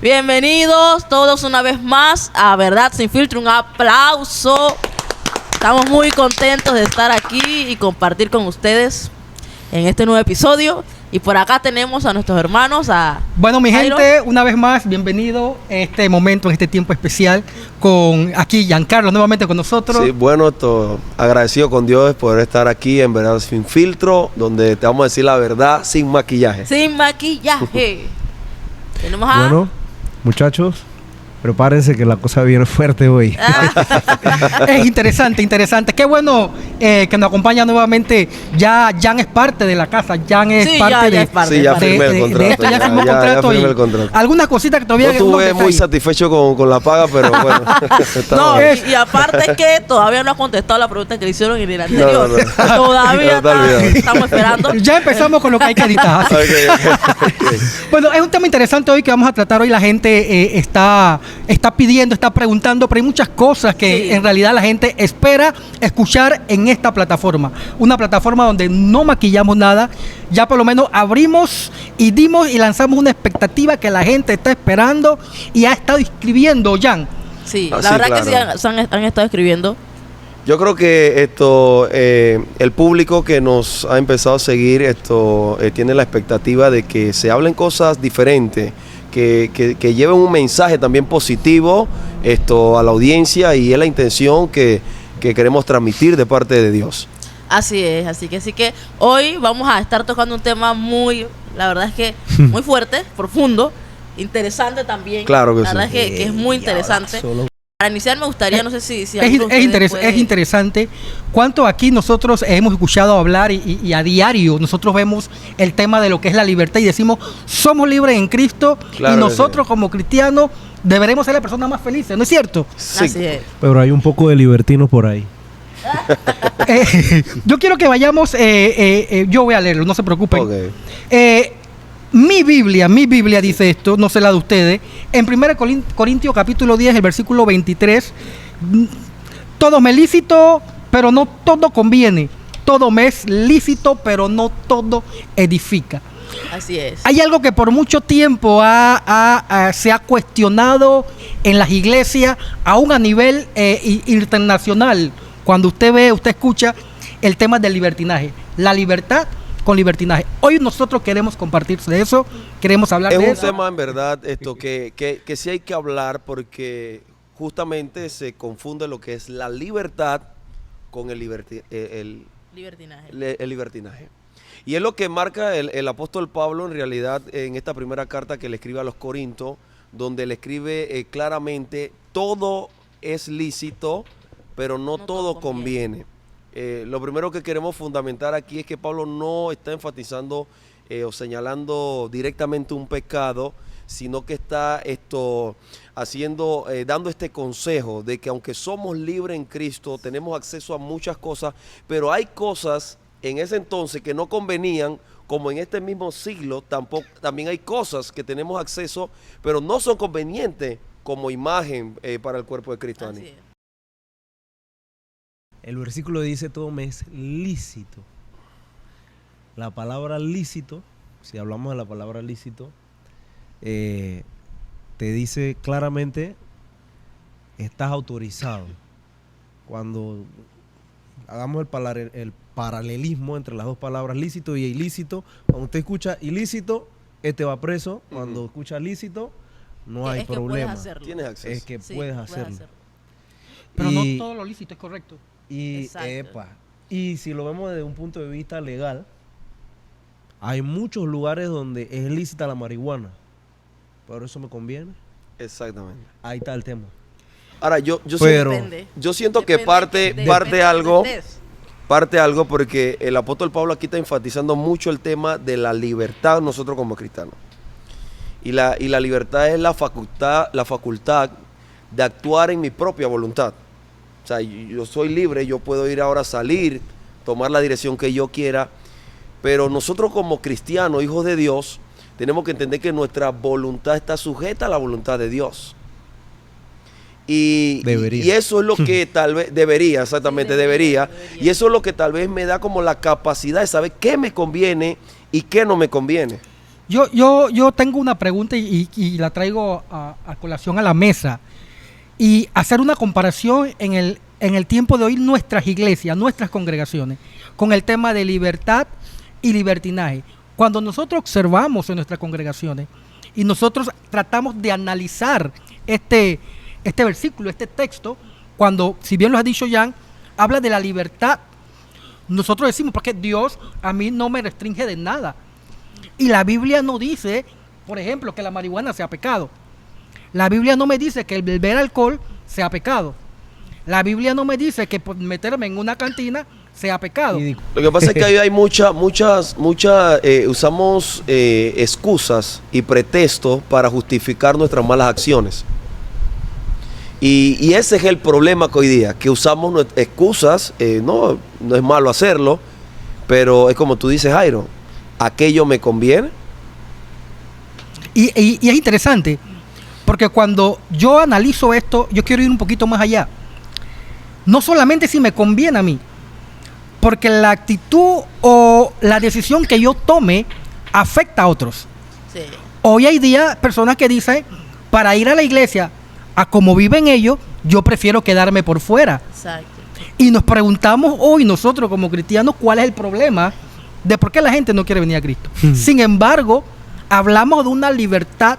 Bienvenidos todos una vez más a Verdad Sin Filtro. Un aplauso. Estamos muy contentos de estar aquí y compartir con ustedes en este nuevo episodio. Y por acá tenemos a nuestros hermanos, Bueno, mi Jairo. gente, una vez más, bienvenido en este momento, en este tiempo especial, con aquí Giancarlo nuevamente con nosotros. Sí, bueno, agradecido con Dios por estar aquí en Verdad Sin Filtro, donde te vamos a decir la verdad sin maquillaje. Sin maquillaje. Tenemos a... Bueno, muchachos, prepárense que la cosa viene fuerte hoy. Es interesante. Qué bueno que nos acompaña nuevamente. Ya Jan es parte de la casa. Jan es Sí, parte ya de... es parte. Sí, ya de firmé el contrato. de esto, ya firmó contrato. firmé y el contrato. algunas cositas que todavía... No estuve unos muy detalles. satisfecho con la paga, pero bueno. No, bien. y aparte que todavía no ha contestado la pregunta que le hicieron en el anterior. No. Todavía No, está olvidado. estamos esperando. Ya empezamos con lo que hay que editar. Ok. Bueno, es un tema interesante hoy que vamos a tratar hoy. La gente está pidiendo, está preguntando, pero hay muchas cosas que Sí. en realidad la gente espera escuchar en esta plataforma. Una plataforma donde no maquillamos nada. Ya por lo menos abrimos y dimos y lanzamos una expectativa que la gente está esperando y ha estado escribiendo, Jan. Sí, Ah, la sí, verdad que sí claro. han estado escribiendo. Yo creo que el público que nos ha empezado a seguir, tiene la expectativa de que se hablen cosas diferentes, que lleven un mensaje también positivo a la audiencia, y es la intención que queremos transmitir de parte de Dios. Así es, así que hoy vamos a estar tocando un tema la verdad es que muy fuerte, profundo, interesante también. Claro que la sí. verdad es que es muy interesante. Para iniciar me gustaría, no sé si Es alguno de ustedes puede- interesante cuánto aquí nosotros hemos escuchado hablar y a diario nosotros vemos el tema de lo que es la libertad y decimos somos libres en Cristo, Claro y que nosotros como cristianos deberemos ser las personas más felices, ¿no es cierto? Sí. Así es. Pero hay un poco de libertinos por ahí. Yo quiero que vayamos, yo voy a leerlo, no se preocupen. Ok. Mi Biblia dice esto, no sé la de ustedes. En 1 Corintios capítulo 10, el versículo 23, todo me es lícito, pero no todo conviene. Todo me es lícito, pero no todo edifica. Así es. Hay algo que por mucho tiempo se ha cuestionado en las iglesias, aún a nivel internacional. Cuando usted escucha el tema del libertinaje, la libertad con libertinaje. Hoy nosotros queremos compartir de eso, queremos hablar Es de un eso. tema en verdad que sí hay que hablar, porque justamente se confunde lo que es la libertad con el Libertinaje. libertinaje. Y es lo que marca el apóstol Pablo en realidad en esta primera carta que le escribe a los Corintios, donde le escribe claramente: todo es lícito, pero no todo conviene. Lo primero que queremos fundamentar aquí es que Pablo no está enfatizando o señalando directamente un pecado, sino que está dando este consejo de que aunque somos libres en Cristo, tenemos acceso a muchas cosas, pero hay cosas en ese entonces que no convenían, como en este mismo siglo también hay cosas que tenemos acceso, pero no son convenientes como imagen para el cuerpo de Cristo. Así Ani. es. El versículo dice todo me es lícito. La palabra lícito, si hablamos de la palabra lícito, te dice claramente estás autorizado. Cuando hagamos el paralelismo entre las dos palabras lícito y ilícito, cuando usted escucha ilícito, va preso. Cuando escucha lícito, no hay Es que problema. puedes hacerlo. Tienes acceso. Es que Sí, puedes hacerlo. Pero no Y- todo lo lícito es correcto. Exacto. Y si lo vemos desde un punto de vista legal, hay muchos lugares donde es lícita la marihuana. ¿Pero eso me conviene? Exactamente. Ahí está el tema. Ahora, yo Pero- Depende. siento que Depende parte de algo, dónde estés. porque el apóstol Pablo aquí está enfatizando mucho el tema de la libertad nosotros como cristianos. Y la libertad es la facultad de actuar en mi propia voluntad. O sea, yo soy libre, yo puedo ir ahora a salir, tomar la dirección que yo quiera, pero nosotros como cristianos, hijos de Dios, tenemos que entender que nuestra voluntad está sujeta a la voluntad de Dios. Debería. Y eso es lo que tal vez debería, exactamente, Sí, debería. debería. Y eso es lo que tal vez me da como la capacidad de saber qué me conviene y qué no me conviene. Yo tengo una pregunta y la traigo a colación a la mesa. Y hacer una comparación en el tiempo de hoy nuestras iglesias, nuestras congregaciones, con el tema de libertad y libertinaje. Cuando nosotros observamos en nuestras congregaciones y nosotros tratamos de analizar este versículo, este texto, cuando, si bien lo ha dicho Jan, habla de la libertad, nosotros decimos, porque Dios a mí no me restringe de nada. Y la Biblia no dice, por ejemplo, que la marihuana sea pecado. La Biblia no me dice que el beber alcohol sea pecado. La Biblia no me dice que por meterme en una cantina sea pecado. Lo que pasa es que hay usamos excusas y pretextos para justificar nuestras malas acciones. Y ese es el problema que hoy día, que usamos excusas, no es malo hacerlo, pero es como tú dices, Jairo, ¿aquello me conviene? Y es interesante, porque cuando yo analizo esto, yo quiero ir un poquito más allá. No solamente si me conviene a mí, porque la actitud o la decisión que yo tome afecta a otros. Sí. Hoy hay día personas que dicen, para ir a la iglesia, a como viven ellos, yo prefiero quedarme por fuera. Exacto. Y nos preguntamos hoy nosotros como cristianos cuál es el problema de por qué la gente no quiere venir a Cristo. Sin embargo, hablamos de una libertad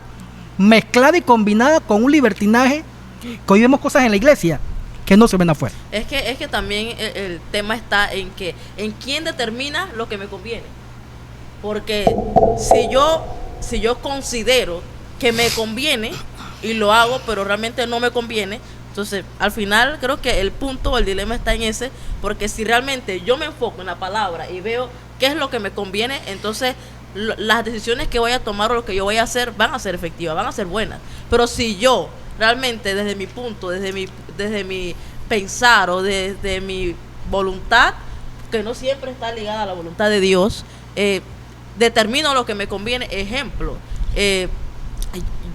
mezclada y combinada con un libertinaje, que hoy vemos cosas en la iglesia que no se ven afuera. Es que también el tema está en quién determina lo que me conviene. Porque si yo considero que me conviene y lo hago, pero realmente no me conviene, entonces al final creo que el punto o el dilema está en ese, porque si realmente yo me enfoco en la palabra y veo qué es lo que me conviene, entonces las decisiones que voy a tomar o lo que yo voy a hacer van a ser efectivas, van a ser buenas. Pero si yo realmente desde mi punto, desde mi pensar o desde mi voluntad, que no siempre está ligada a la voluntad de Dios, determino lo que me conviene. Ejemplo,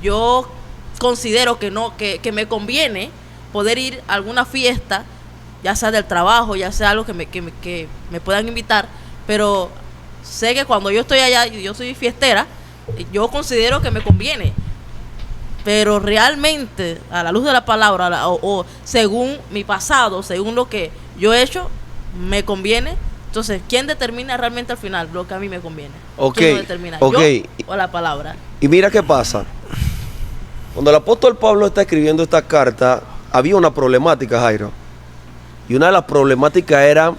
yo considero que me conviene poder ir a alguna fiesta, ya sea del trabajo, ya sea algo que me puedan invitar, pero sé que cuando yo estoy allá, yo soy fiestera, yo considero que me conviene, pero realmente a la luz de la palabra o según mi pasado, según lo que yo he hecho, me conviene. Entonces, ¿quién determina realmente al final lo que a mí me conviene? ¿Quién lo determina? ¿Yo o la palabra? Y mira qué pasa. Cuando el apóstol Pablo está escribiendo esta carta, había una problemática, Jairo. Y una de las problemáticas era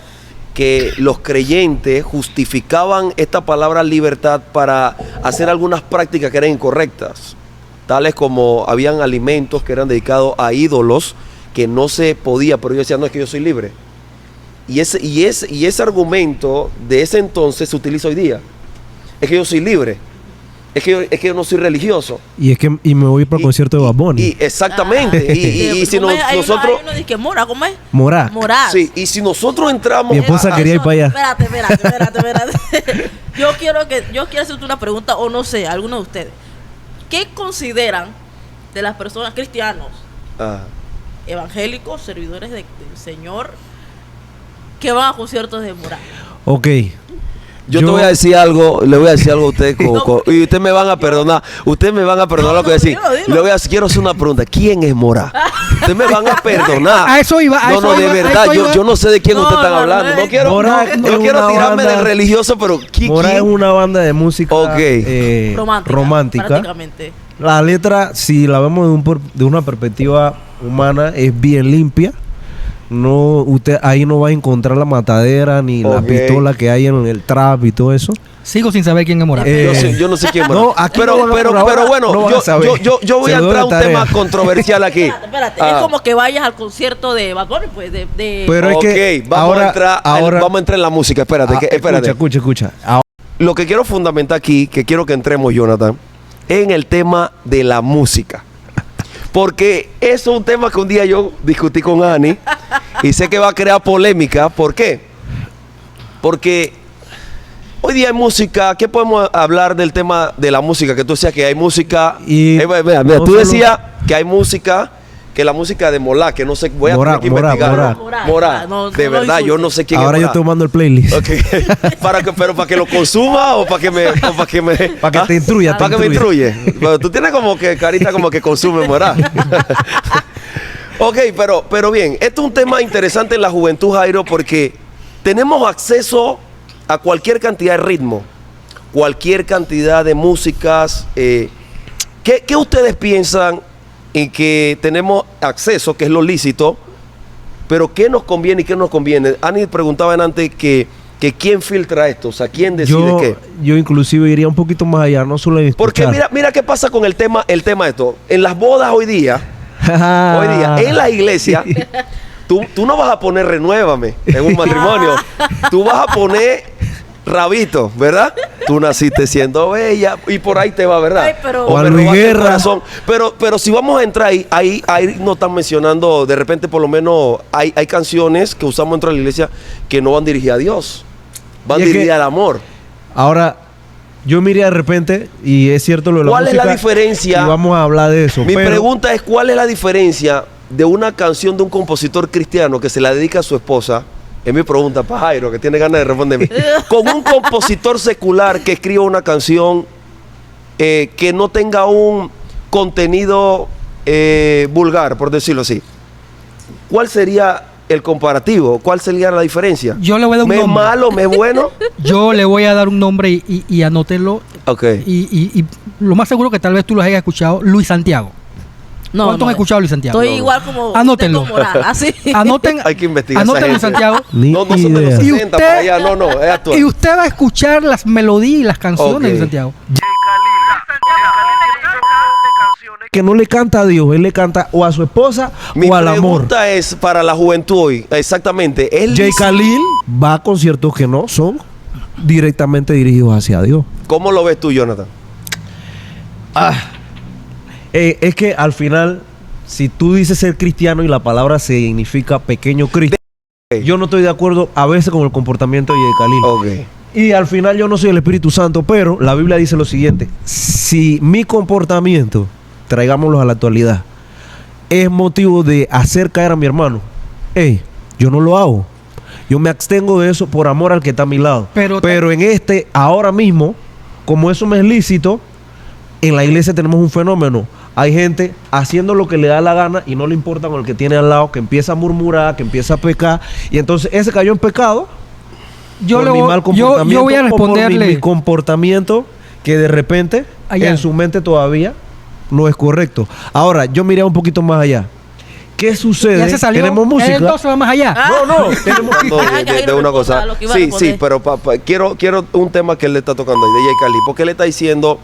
que los creyentes justificaban esta palabra libertad para hacer algunas prácticas que eran incorrectas, tales como habían alimentos que eran dedicados a ídolos que no se podía, pero ellos decían, no, es que yo soy libre. Y ese argumento de ese entonces se utiliza hoy día. Es que yo soy libre. Es que yo no soy religioso. Y me voy para el concierto de Bad Bunny. Exactamente. Y si nosotros... Hay uno dice que Mora, ¿cómo es? Morá. Sí, y si nosotros entramos... Mi esposa quería ir para allá. Espérate. Yo quiero hacerte una pregunta, o no sé, alguno de ustedes. ¿Qué consideran de las personas cristianos, evangélicos, servidores del Señor, que van a conciertos de Mora? Ok. Yo te voy a decir algo, le voy a decir algo a ustedes y ustedes me van a perdonar. Ustedes me van a perdonar lo que voy a decir. Dilo. Quiero hacer una pregunta. ¿Quién es Morá? Ustedes me van a perdonar. A eso iba. De verdad, yo no sé de quién ustedes están hablando. No quiero tirarme del religioso, pero Morá es una banda de música romántica. Prácticamente. La letra, si la vemos de una perspectiva humana, es bien limpia. No, usted ahí no va a encontrar la matadera ni la pistola que hay en el trap y todo eso. Sigo sin saber quién es Morá. Yo no sé quién es Morá. No, pero bueno, yo voy a entrar a un tema controversial aquí. Espérate. Es como que vayas al concierto de Bad Bunny, pues, Pero es que vamos a entrar en la música. Espérate. Escucha. Lo que quiero fundamentar aquí, que quiero que entremos, Jonathan, es en el tema de la música. Porque eso es un tema que un día yo discutí con Ani y sé que va a crear polémica. ¿Por qué? Porque hoy día hay música. ¿Qué podemos hablar del tema de la música? Que tú decías que hay música. Tú decías que hay música que la música de Morá, que no sé, voy a Morá, tener que Morá, investigar. Morá. Morá. No, De no lo verdad, yo insultes. no sé quién Ahora es yo Morá. estoy tomando el playlist. Ok. Pero para que lo consuma o para que me... Para Para que te instruya, Para que me instruye. Pero tú tienes como que carita como que consume Morá. Ok, pero bien, esto es un tema interesante en la juventud, Jairo, porque tenemos acceso a cualquier cantidad de ritmo, cualquier cantidad de músicas. ¿Qué ustedes piensan en que tenemos acceso, que es lo lícito, pero qué nos conviene y qué no nos conviene? Ani preguntaba antes que quién filtra esto, o sea, quién decide qué. Yo inclusive iría un poquito más allá, no solo en escuchar. Porque mira qué pasa con el tema de esto. En las bodas hoy día, en la iglesia, tú no vas a poner Renuévame en un matrimonio. Tú vas a poner Rabito, ¿verdad? Tú naciste siendo bella y por ahí te va, ¿verdad? Ay, pero- O me Juan Luis robaste el Guerra. corazón. Pero si vamos a entrar ahí no están mencionando, de repente por lo menos hay canciones que usamos dentro de la iglesia que no van dirigidas a Dios. Van Y es que- dirigidas al amor. Ahora, yo miré de repente, y es cierto lo de la ¿Cuál es música, la diferencia? Y vamos a hablar de eso. Mi pero pregunta es, ¿cuál es la diferencia de una canción de un compositor cristiano que se la dedica a su esposa? Es mi pregunta para Jairo, que tiene ganas de responderme. Con un compositor secular que escriba una canción que no tenga un contenido vulgar, por decirlo así. ¿Cuál sería el comparativo? ¿Cuál sería la diferencia? Yo le voy a dar un ¿Me es nombre. malo, me es bueno? Yo le voy a dar un nombre y anótenlo. Ok. Y lo más seguro que tal vez tú lo hayas escuchado, Luis Santiago. No, ¿Cuántos han escuchado a Luis Santiago? Estoy No. igual como Anótenlo. usted con Morán, así. Anoten, Hay que investigar esa anoten Luis gente. Santiago. Ni No son de los idea. Y 60 usted- para allá, no, es actual. Y usted va a escuchar las melodías y las canciones Ok. de Luis Santiago. que no le canta a Dios, él le canta o a su esposa Mi o al amor. pregunta es para la juventud hoy, exactamente. ¿Es Jay lícito? Khalil va a conciertos que no son directamente dirigidos hacia Dios. ¿Cómo lo ves tú, Jonathan? Es que al final, si tú dices ser cristiano y la palabra significa pequeño Cristo, yo no estoy de acuerdo a veces con el comportamiento de Jay Khalil. Ok. Y al final yo no soy el Espíritu Santo, pero la Biblia dice lo siguiente: si mi comportamiento, traigámoslo a la actualidad, es motivo de hacer caer a mi hermano, yo no lo hago. Yo me abstengo de eso por amor al que está a mi lado. Pero en ahora mismo, como eso me es lícito, en la iglesia tenemos un fenómeno. Hay gente haciendo lo que le da la gana y no le importa con el que tiene al lado, que empieza a murmurar, que empieza a pecar, y entonces ese cayó en pecado. Yo, Por mi mal yo voy a comportamiento, o por responderle. mi comportamiento que de repente Allá. en su mente todavía no es correcto. Ahora, yo miré un poquito más allá. ¿Qué sucede? Ya se salió. Tenemos música. Él no se va más allá. No, tenemos Ah, ya, de una cosa. lo que iba a Sí, responder. sí, pero quiero un tema que él le está tocando ahí, de Jay Khalil. Porque él está diciendo,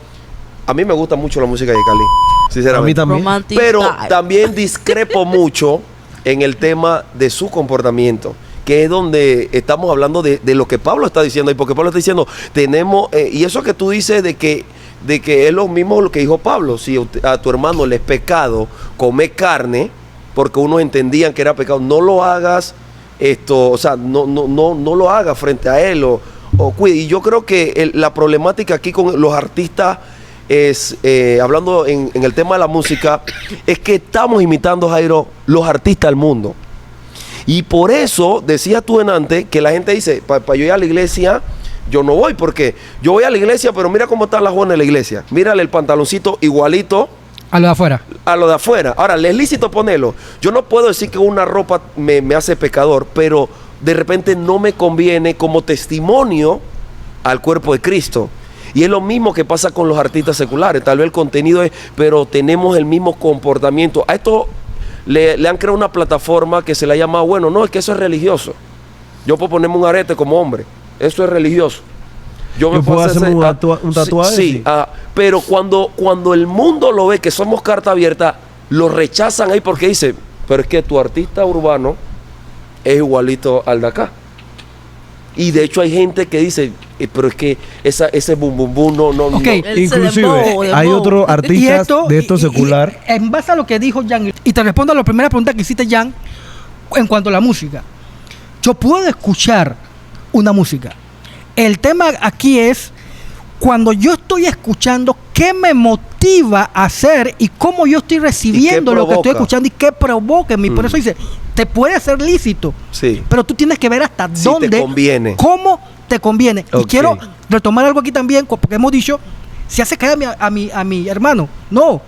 a mí me gusta mucho la música de Jay Khalil, A mí sinceramente. también. Romantic Pero style. también discrepo mucho en el tema de su comportamiento, que es donde estamos hablando de lo que Pablo está diciendo. Y porque Pablo está diciendo, tenemos, y eso que tú dices de que es lo mismo lo que dijo Pablo, si a tu hermano le es pecado comer carne, porque unos entendían que era pecado, no lo hagas, o sea, no lo hagas frente a él, o cuide. Y yo creo que la problemática aquí con los artistas es, hablando en el tema de la música, es que estamos imitando, Jairo, los artistas del mundo. Y por eso, decías tú en antes, que la gente dice, para yo ir a la iglesia, yo no voy, porque yo voy a la iglesia, pero mira cómo están las jóvenes en la iglesia. Mírale el pantaloncito igualito A lo de afuera. a lo de afuera. Ahora, ¿le es lícito ponerlo? Yo no puedo decir que una ropa me hace pecador, pero de repente no me conviene como testimonio al cuerpo de Cristo. Y es lo mismo que pasa con los artistas seculares. Tal vez el contenido es, pero tenemos el mismo comportamiento. A esto le han creado una plataforma que se le ha llamado, bueno, no, es que eso es religioso. Yo puedo ponerme un arete como hombre. Eso es religioso. Yo puedo hacerme un tatuaje. Sí, pero cuando el mundo lo ve que somos carta abierta, lo rechazan ahí porque dice, pero es que tu artista urbano es igualito al de acá. Y de hecho hay gente que dice, pero es que ese bum bum bum no. Ok. Él se Inclusive dembow. hay otro artista de esto y- secular. y en base a lo que dijo Jan, y te respondo a la primera pregunta que hiciste, Jan, en cuanto a la música. Yo puedo escuchar una música. El tema aquí es cuando yo estoy escuchando, ¿qué me motiva motiva a hacer y cómo yo estoy recibiendo lo que estoy provoca? escuchando y qué provoca en mí. Por eso dice, te puede ser lícito, Sí. pero tú tienes que ver hasta Si dónde, te conviene. cómo te conviene. Y Ok. quiero retomar algo aquí también, porque hemos dicho, si hace caer a mi hermano. No,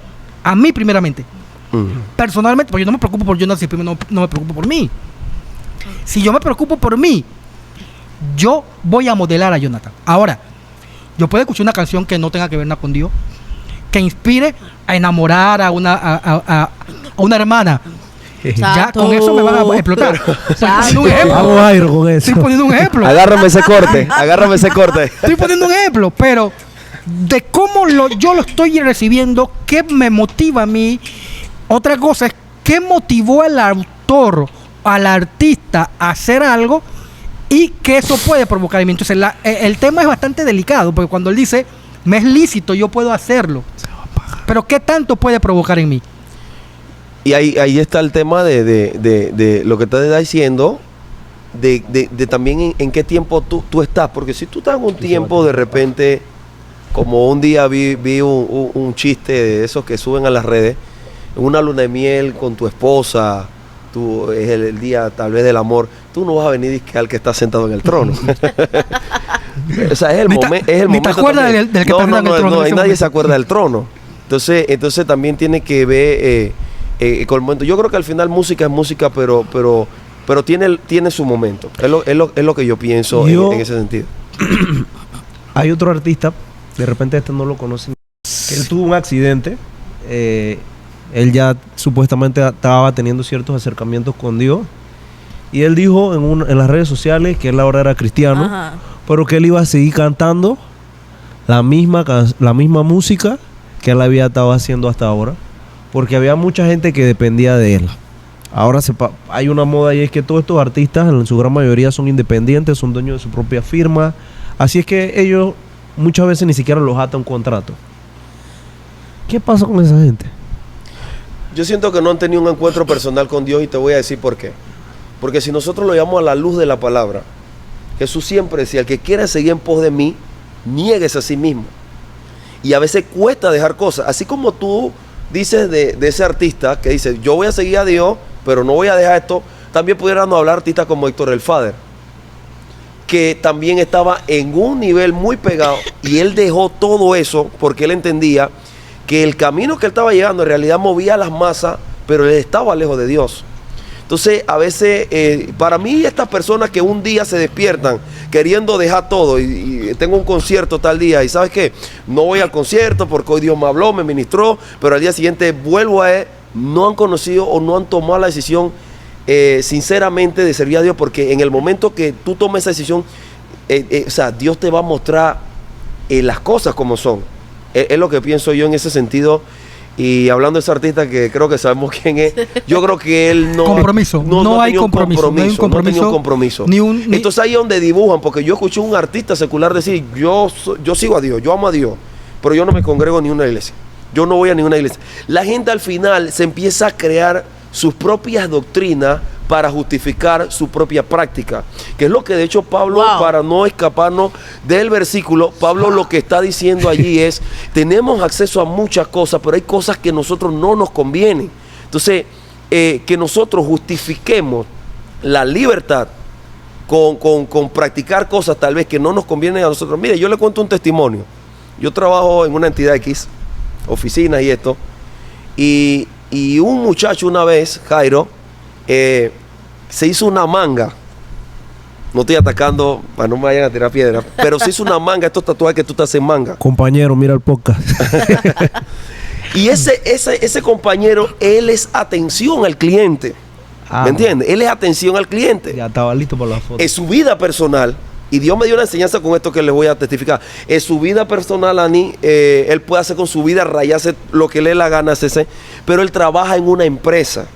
a mí primeramente. Personalmente, porque yo no me preocupo por Jonathan, primero no me preocupo por mí. Si yo me preocupo por mí, yo voy a modelar a Jonathan. Ahora, yo puedo escuchar una canción que no tenga que ver nada con Dios, que inspire a enamorar a una hermana. Ya Santo. con eso me van a explotar. Estoy poniendo un ejemplo. Vamos a ir con eso. Estoy poniendo un ejemplo. Agárrame ese corte, agárrame ese corte. Estoy poniendo un ejemplo, pero de cómo yo lo estoy recibiendo, qué me motiva a mí. Otra cosa es qué motivó al autor, al artista a hacer algo y que eso puede provocar en mí. Entonces el tema es bastante delicado, porque cuando él dice, me es lícito, yo puedo hacerlo. Pero qué tanto puede provocar en mí. Y ahí está el tema de lo que te está diciendo, de también en qué tiempo tú estás. Porque si tú estás en un tiempo, de repente, como un día vi un chiste de esos que suben a las redes, una luna de miel con tu esposa, es el día tal vez del amor, tú no vas a venir al que está sentado en el trono. O sea, es el, Ni te- momento. Es el ni te momento acuerdas también. del que está sentado en el trono en No, ese nadie momento. se acuerda del trono. Entonces también tiene que ver con el momento. Yo creo que al final música es música, pero tiene su momento. Es lo que yo pienso en ese sentido. Hay otro artista, de repente este no lo conocen, que él tuvo un accidente. Él ya supuestamente estaba teniendo ciertos acercamientos con Dios. Y él dijo en las redes sociales que él ahora era cristiano, Ajá. pero que él iba a seguir cantando la misma música que él había estado haciendo hasta ahora, porque había mucha gente que dependía de él. Ahora hay una moda y es que todos estos artistas, en su gran mayoría, son independientes, son dueños de su propia firma. Así es que ellos muchas veces ni siquiera los ata un contrato. ¿Qué pasa con esa gente? Yo siento que no han tenido un encuentro personal con Dios y te voy a decir por qué. Porque si nosotros lo llamamos a la luz de la palabra, Jesús siempre decía, el que quiera seguir en pos de mí, niéguese a sí mismo. Y a veces cuesta dejar cosas. Así como tú dices de ese artista que dice, yo voy a seguir a Dios, pero no voy a dejar esto. También pudiéramos hablar artistas como Héctor el Father, que también estaba en un nivel muy pegado y él dejó todo eso porque él entendía que el camino que él estaba llegando en realidad movía a las masas, pero él estaba lejos de Dios. Entonces, a veces, para mí, estas personas que un día se despiertan queriendo dejar todo y tengo un concierto tal día y ¿sabes qué? No voy al concierto porque hoy Dios me habló, me ministró, pero al día siguiente vuelvo a él, no han conocido o no han tomado la decisión sinceramente de servir a Dios, porque en el momento que tú tomes esa decisión, o sea, Dios te va a mostrar las cosas como son. Es lo que pienso yo en ese sentido. Y hablando de ese artista que creo que sabemos quién es, yo creo que él no... Compromiso. No hay tenía un compromiso. No hay un no tenía un compromiso. compromiso. Ni- Entonces ahí es donde dibujan, porque yo escuché a un artista secular decir, yo sigo a Dios, yo amo a Dios, pero yo no me congrego en ninguna iglesia. Yo no voy a ninguna iglesia. La gente al final se empieza a crear sus propias doctrinas para justificar su propia práctica, que es lo que de hecho Pablo, Wow. para no escaparnos del versículo, Pablo lo que está diciendo allí es, tenemos acceso a muchas cosas, pero hay cosas que a nosotros no nos convienen. Entonces, que nosotros justifiquemos la libertad con practicar cosas tal vez que no nos convienen a nosotros. Mire, yo le cuento un testimonio. Yo trabajo en una entidad X, oficinas y esto, y un muchacho una vez, Jairo, se hizo una manga. No estoy atacando para no me vayan a tirar piedras, pero se hizo una manga, estos tatuajes que tú te haces manga. Compañero, mira el podcast. Y ese compañero, él es atención al cliente. Ah, ¿Me entiendes? Él es atención al cliente. Ya estaba listo para la foto. Es su vida personal. Y Dios me dio una enseñanza con esto que les voy a testificar. Es su vida personal, Ani. Él puede hacer con su vida, rayarse lo que le dé la gana, pero él trabaja en una empresa.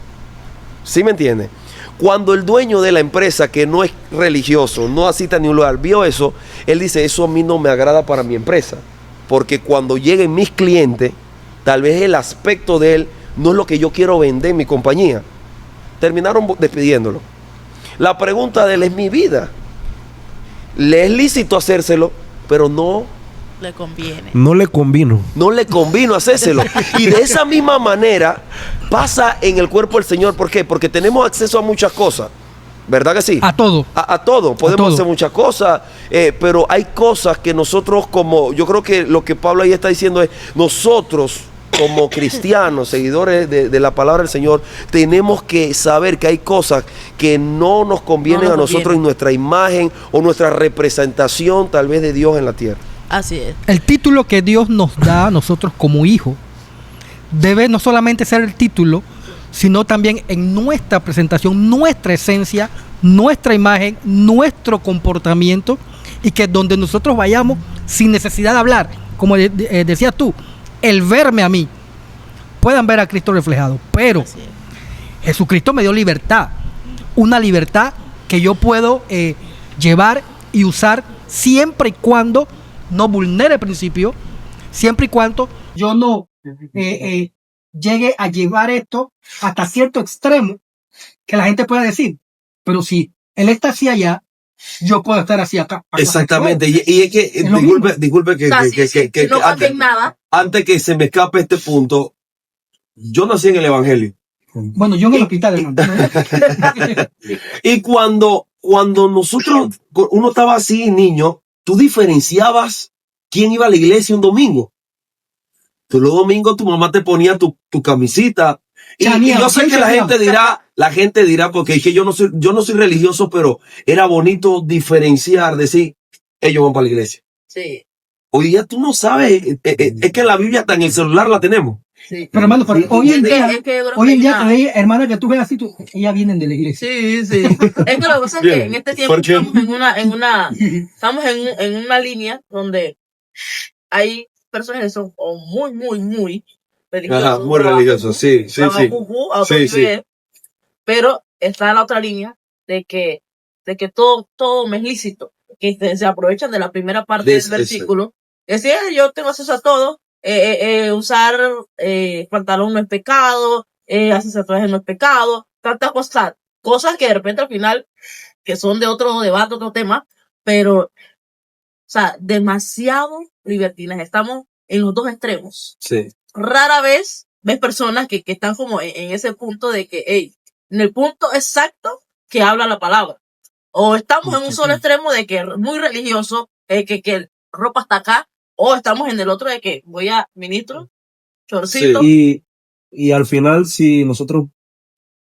¿Sí me entiende? Cuando el dueño de la empresa, que no es religioso, no asista a ningún lugar, vio eso, él dice, eso a mí no me agrada para mi empresa. Porque cuando lleguen mis clientes, tal vez el aspecto de él no es lo que yo quiero vender en mi compañía. Terminaron despidiéndolo. La pregunta de él es mi vida. Le es lícito hacérselo, pero no Le conviene. No le convino. No le convino hacérselo. Y de esa misma manera pasa en el cuerpo del Señor. ¿Por qué? Porque tenemos acceso a muchas cosas. ¿Verdad que sí? A todo. A todo. Podemos todo. hacer muchas cosas, pero hay cosas que nosotros como, yo creo que lo que Pablo ahí está diciendo es, nosotros como cristianos, seguidores de la palabra del Señor, tenemos que saber que hay cosas que no nos convienen No nos a nosotros conviene. en nuestra imagen o nuestra representación tal vez de Dios en la tierra. Así es. El título que Dios nos da a nosotros como hijos debe no solamente ser el título, sino también en nuestra presentación, nuestra esencia, nuestra imagen, nuestro comportamiento, y que donde nosotros vayamos sin necesidad de hablar, como decías tú, el verme a mí, puedan ver a Cristo reflejado. Pero Así es. Jesucristo me dio libertad, una libertad que yo puedo llevar y usar siempre y cuando no vulnere principio, siempre y cuando yo no llegue a llevar esto hasta cierto extremo que la gente pueda decir, pero si él está hacia allá, yo puedo estar hacia acá. Exactamente, y es que, Es lo disculpe O sea, si no cambien nada. antes que se me escape este punto, yo nací en el Evangelio. Bueno, yo en el hospital, hermano. Y cuando uno estaba así, niño, tú diferenciabas quién iba a la iglesia un domingo. Tú los domingos tu mamá te ponía tu camisita. Y yo sé que la gente dirá, porque es que yo no soy religioso, pero era bonito diferenciar, decir, ellos van para la iglesia. Sí, Hoy día tú no sabes, es que la Biblia hasta en el celular la tenemos. sí. Pero hermano, hoy en día, Es que yo creo hoy en que día, hermana, que tú ves así, ellas vienen de la iglesia. sí, sí. Es que lo que pasa es que en este tiempo ¿Por qué? estamos en una línea donde hay personas que son muy religiosos. Ajá, muy religioso, sí, sí, Van a sí. Juju, a Sí, otro nivel, pero está la otra línea de que todo me es lícito, que se aprovechan de la primera parte del versículo. Es decir, yo tengo acceso a todo, usar pantalón no es pecado, hacer tatuajes no es pecado, tantas cosas que de repente al final, que son de otro debate, otro tema, pero, o sea, demasiado libertinas. Estamos en los dos extremos. Sí. Rara vez ves personas que están como en ese punto de que, hey, en el punto exacto que habla la palabra. O estamos en un solo extremo de que muy religioso, que ropa hasta acá, o estamos en el otro de que voy a ministro, chorcito. Y al final, si nosotros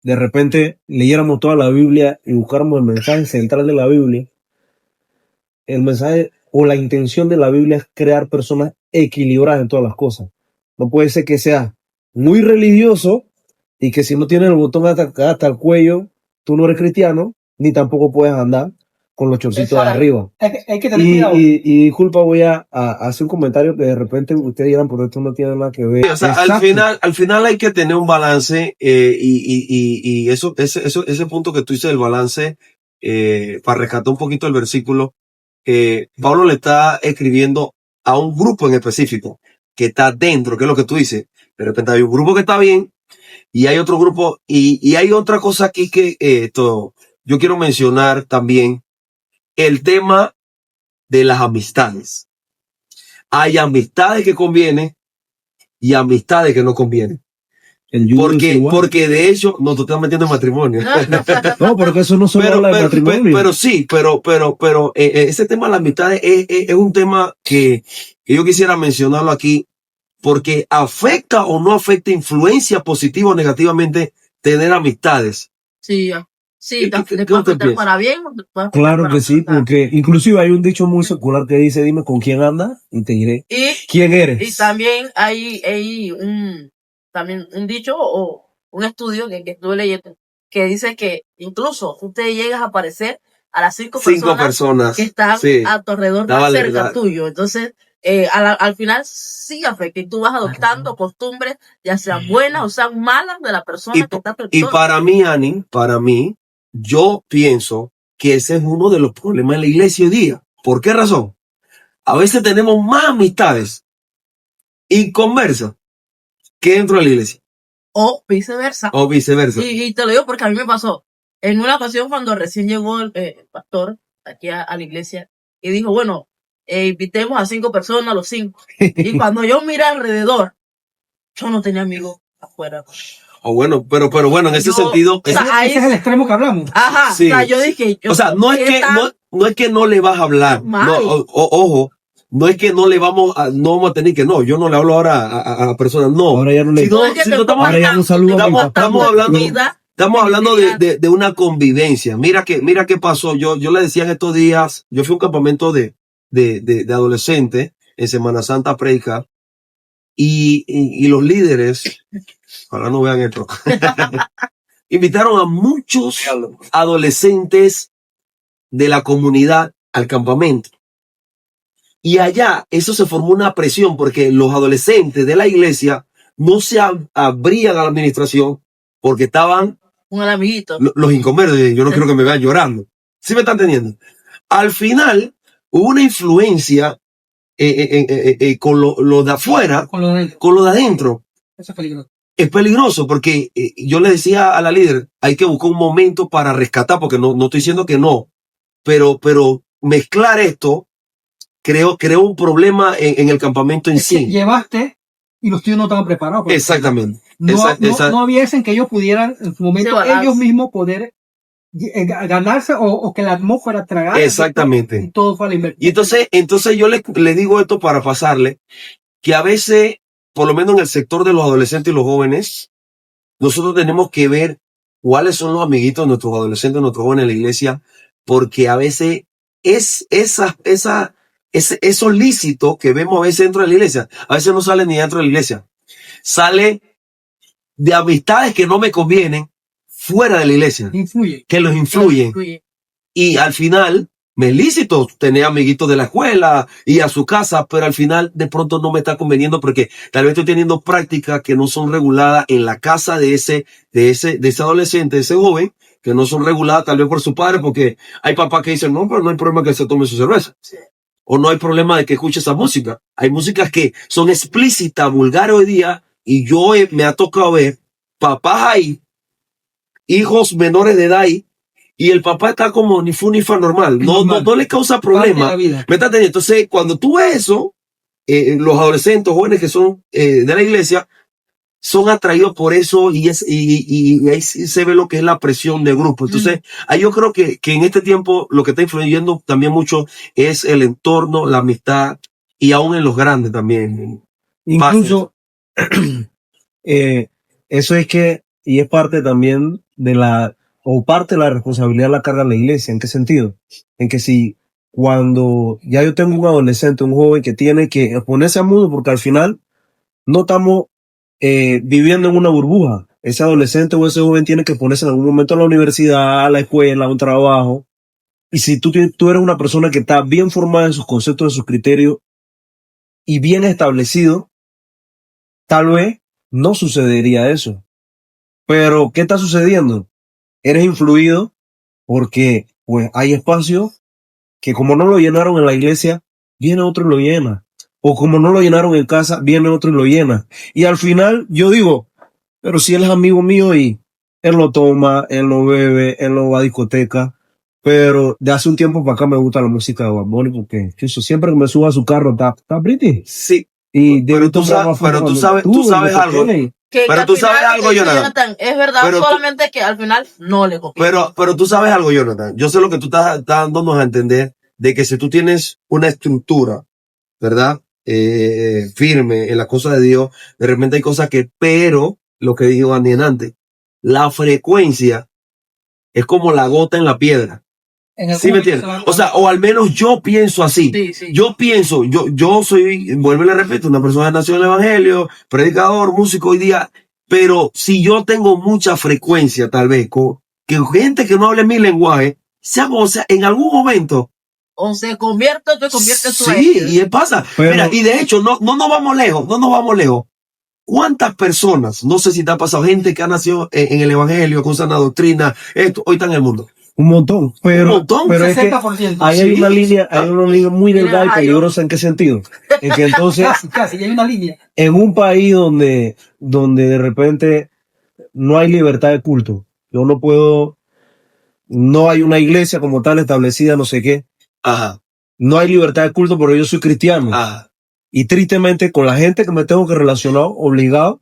de repente leyéramos toda la Biblia y buscáramos el mensaje central de la Biblia, el mensaje o la intención de la Biblia es crear personas equilibradas en todas las cosas. No puede ser que sea muy religioso y que si no tienes el botón hasta el cuello, tú no eres cristiano, ni tampoco puedes andar con los chorcitos de arriba. Hay que tener cuidado. Y disculpa, voy a hacer un comentario que de repente ustedes dirán, pero esto no tiene nada que ver. O sea, Exacto. al final hay que tener un balance, y ese punto que tú dices del balance, para rescatar un poquito el versículo, Pablo le está escribiendo a un grupo en específico que está dentro, que es lo que tú dices. De repente hay un grupo que está bien y hay otro grupo, y hay otra cosa aquí que yo quiero mencionar también, el tema de las amistades. Hay amistades que convienen y amistades que no convienen. El yugo es igual. Porque de hecho, no, tú te estás metiendo en matrimonio. No, porque eso no solo habla de matrimonio. Pero sí, pero ese tema de las amistades es un tema que yo quisiera mencionarlo aquí, porque afecta o no afecta, influencia positiva o negativamente tener amistades. Sí, ¿Qué te te puede afectar piensas? para bien o te puede afectar Claro para que sí, mal. porque inclusive hay un dicho muy secular que dice, dime con quién andas y te diré quién eres. Y también hay también un dicho o un estudio que estuve leyendo que dice que incluso tú te llegas a aparecer a las cinco personas que están sí. a tu alrededor más cerca tuyo. Entonces, al final sí afecta y tú vas adoptando costumbres, ya sean buenas o sean malas, de la persona que está a tu Y entorno. para mí, Ani, yo pienso que ese es uno de los problemas de la iglesia hoy día. ¿Por qué razón? A veces tenemos más amistades inconversas que dentro de la iglesia. O viceversa. Y te lo digo porque a mí me pasó. En una ocasión cuando recién llegó el pastor aquí a la iglesia y dijo, bueno, invitemos a 5 personas, los 5. Y cuando yo miré alrededor, yo no tenía amigos afuera. Bueno, pero bueno, en ese Yo- sentido, o sea, ahí Ese es el extremo que hablamos. Ajá, Sí. o sea, yo dije, o sea, no es que no le vas a hablar. Mal. No, ojo, no es que no vamos a tener que, no, yo no le hablo ahora a personas, no. Ahora ya no le- Sino- No es que sino te estamos, ahora ya no saludo a mi estamos- papá. estamos hablando, vida. estamos hablando de una convivencia. Mira qué pasó. Yo le decía en estos días, yo fui a un campamento de adolescentes en Semana Santa a predicar, y los líderes, ojalá no vean esto, invitaron a muchos adolescentes de la comunidad al campamento. Y allá eso se formó una presión porque los adolescentes de la iglesia no se abrían a la administración porque estaban Un amiguito. los inconversos. Yo no quiero que me vean llorando. ¿Sí me están entendiendo? Al final hubo una influencia con lo de afuera, Con lo de con lo de adentro. eso es peligroso. Es peligroso porque yo le decía a la líder, hay que buscar un momento para rescatar, porque no estoy diciendo que no, pero mezclar esto creó un problema en el campamento en Es que sí. llevaste y los tíos no estaban preparados. para eso. Exactamente. No hubiesen que ellos pudieran en su momento Sí, balance. ellos mismos poder ganarse o que la atmósfera tragara. Exactamente. Y todo fue a la inversión. Y entonces yo le digo esto para pasarle, que a veces, por lo menos en el sector de los adolescentes y los jóvenes, nosotros tenemos que ver cuáles son los amiguitos de nuestros adolescentes, de nuestros jóvenes en la iglesia, porque a veces es esos lícitos que vemos a veces dentro de la iglesia, a veces no salen ni dentro de la iglesia, sale de amistades que no me convienen fuera de la iglesia, Influye. que los influyen. Y al final, me es lícito tener amiguitos de la escuela y a su casa, pero al final de pronto no me está conveniendo porque tal vez estoy teniendo prácticas que no son reguladas en la casa de ese adolescente, de ese joven, que no son reguladas tal vez por su padre, porque hay papás que dicen, no, pero no hay problema que se tome su cerveza. Sí. O no hay problema de que escuche esa música. Hay músicas que son explícitas, vulgares hoy día, y me ha tocado ver papás ahí, hijos menores de edad ahí, y el papá está como ni fu ni fa normal. No le causa problema. Parte de la vida. ¿Me estás entendiendo? Entonces, cuando tú ves eso, los adolescentes, jóvenes que son de la iglesia, son atraídos por eso y ahí sí se ve lo que es la presión de grupo. Entonces, ahí yo creo que en este tiempo lo que está influyendo también mucho es el entorno, la amistad y aún en los grandes también. Incluso, eso es que, y es parte también parte de la responsabilidad la carga la iglesia. ¿En qué sentido? En que si cuando ya yo tengo un adolescente, un joven que tiene que ponerse a mundo, porque al final no estamos viviendo en una burbuja. Ese adolescente o ese joven tiene que ponerse en algún momento a la universidad, a la escuela, a un trabajo. Y si tú eres una persona que está bien formada en sus conceptos, en sus criterios y bien establecido, tal vez no sucedería eso. Pero, ¿qué está sucediendo? Eres influido porque pues hay espacios que como no lo llenaron en la iglesia, viene otro y lo llena. O como no lo llenaron en casa, viene otro y lo llena. Y al final yo digo, pero si él es amigo mío y él lo toma, él lo bebe, él lo va a discoteca, pero de hace un tiempo para acá me gusta la música de Bad Bunny porque eso, siempre que me subo a su carro está pretty. Sí. Y Pero tú sabes algo. Pero tú sabes algo, Jonathan. Es verdad, Pero solamente que al final no le conviene. Pero tú sabes algo, Jonathan. Yo sé lo que tú estás dándonos a entender de que si tú tienes una estructura, ¿verdad? Firme en las cosas de Dios, de repente hay cosas pero lo que dijo Andy antes, la frecuencia es como la gota en la piedra. ¿Sí me entiendes? O sea, o al menos yo pienso así. Sí. Yo pienso, yo soy, vuelvo y le repito, una persona que nació en el evangelio, predicador, músico hoy día, pero si yo tengo mucha frecuencia, tal vez, con que gente que no hable mi lenguaje, o sea, en algún momento. O se convierte o te conviertes tú. Sí, y pasa. Mira, y de hecho, no nos vamos lejos. ¿Cuántas personas, no sé si te ha pasado, gente que ha nacido en el evangelio, con sana doctrina, hoy está en el mundo? Un montón, pero es que 60%. ahí hay una línea muy delgada y Mira, peligrosa. ¿En qué sentido? En que entonces, Casi, ya hay una línea. en un país donde de repente no hay libertad de culto, no hay una iglesia como tal establecida, no sé qué, Ajá. no hay libertad de culto porque yo soy cristiano. Ah, Y tristemente, con la gente que me tengo que relacionar, obligado,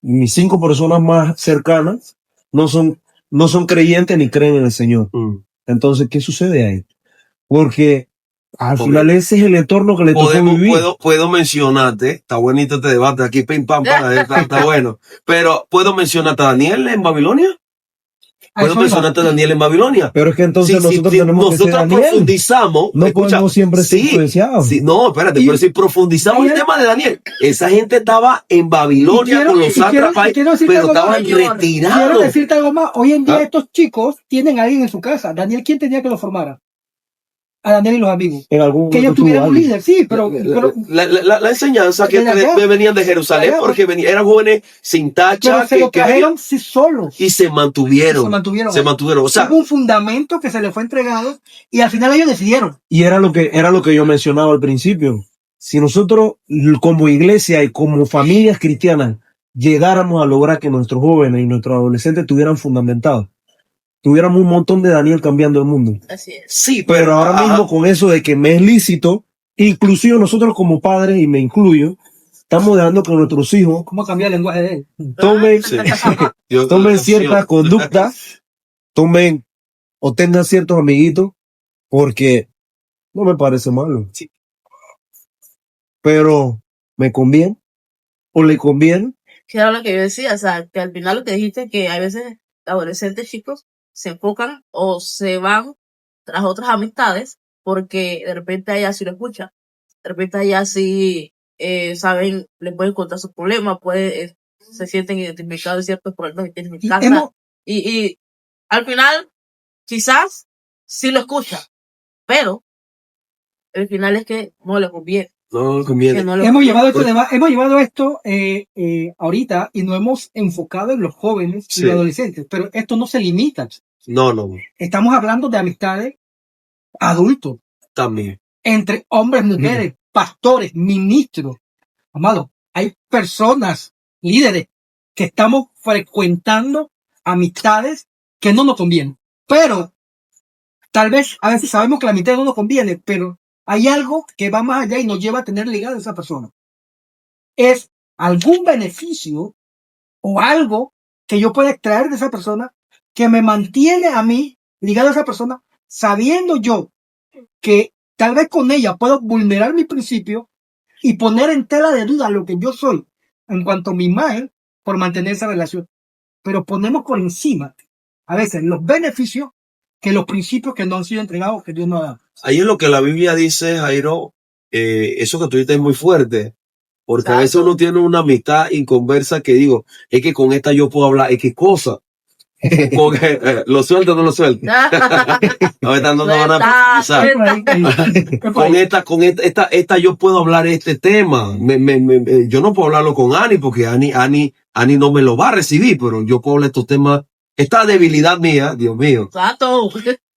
mis 5 personas más cercanas no son creyentes ni creen en el Señor. Entonces, ¿qué sucede ahí? Porque al Ok. final ese es el entorno que le tocó vivir. puedo mencionarte, está bonito este debate aquí, pim pam, está bueno. Pero puedo mencionarte a Daniel en Babilonia. A Puedo eso iba. mencionarte a Daniel en Babilonia. Pero es que entonces nosotros tenemos que ser nosotros Daniel. profundizamos. No podemos siempre ser influenciados. Sí, no, espérate, Y- pero si profundizamos el Daniel- tema de Daniel, esa gente estaba en Babilonia con los sátrapas, quiero decirte pero algo más. estaban Quiero retirados. decirte algo más. Hoy en día ¿Ah? estos chicos tienen a alguien en su casa. Daniel, ¿quién tenía que lo formara? A Daniel y los amigos. En algún Que ellos momento tuvieran tuvo un alguien. líder, sí, pero La enseñanza que De allá. venían de Jerusalén, De allá. porque eran jóvenes sin tacha, se lo que trajeron sí solos. y se mantuvieron. Se mantuvieron. O sea, Hubo un fundamento que se les fue entregado y al final ellos decidieron. Y era lo que yo mencionaba al principio. Si nosotros, como iglesia y como familias cristianas, llegáramos a lograr que nuestros jóvenes y nuestros adolescentes estuvieran fundamentados, tuviéramos un montón de Daniel cambiando el mundo. Así es. sí, Pero ahora ajá. mismo con eso de que me es lícito, inclusive nosotros como padres, y me incluyo, estamos dejando que nuestros hijos ¿Cómo cambiar el lenguaje de él? tomen, Sí. Dios- tomen Dios ciertas mío. conductas, tomen o tengan ciertos amiguitos, porque no me parece malo. Sí. Pero me conviene o le conviene. Que era lo que yo decía, o sea, que al final lo que dijiste, que hay veces adolescentes chicos se enfocan o se van tras otras amistades porque de repente allá sí lo escuchan, de repente allá sí saben, le pueden contar sus problemas, se sienten identificados en ciertos problemas que tienen en Y casa hemos- y al final quizás sí lo escuchan, pero el final es que no les conviene. No Que conviene. no les Hemos conviene. llevado esto ahorita y nos hemos enfocado en los jóvenes y Sí. los adolescentes, pero esto no se limita. No, Estamos hablando de amistades adultos, también. entre hombres, mujeres, pastores, ministros. Amado, hay personas, líderes, que estamos frecuentando amistades que no nos convienen. Pero tal vez a veces sabemos que la amistad no nos conviene, pero hay algo que va más allá y nos lleva a tener ligada a esa persona. Es algún beneficio o algo que yo pueda extraer de esa persona que me mantiene a mí ligado a esa persona, sabiendo yo que tal vez con ella puedo vulnerar mi principio y poner en tela de duda lo que yo soy en cuanto a mi imagen por mantener esa relación. Pero ponemos por encima a veces los beneficios que los principios que no han sido entregados, que Dios nos ha dado. Ahí es lo que la Biblia dice, Jairo, eso que tú dices es muy fuerte. Porque a veces Exacto. uno tiene una amistad inconversa que digo, es que con esta yo puedo hablar, es que cosa. ¿Lo suelto o no lo suelto? No, esta no van a- o sea, esta yo puedo hablar este tema. Yo no puedo hablarlo con Ani porque Ani no me lo va a recibir, pero yo puedo hablar estos temas. Esta debilidad mía, Dios mío, Exacto.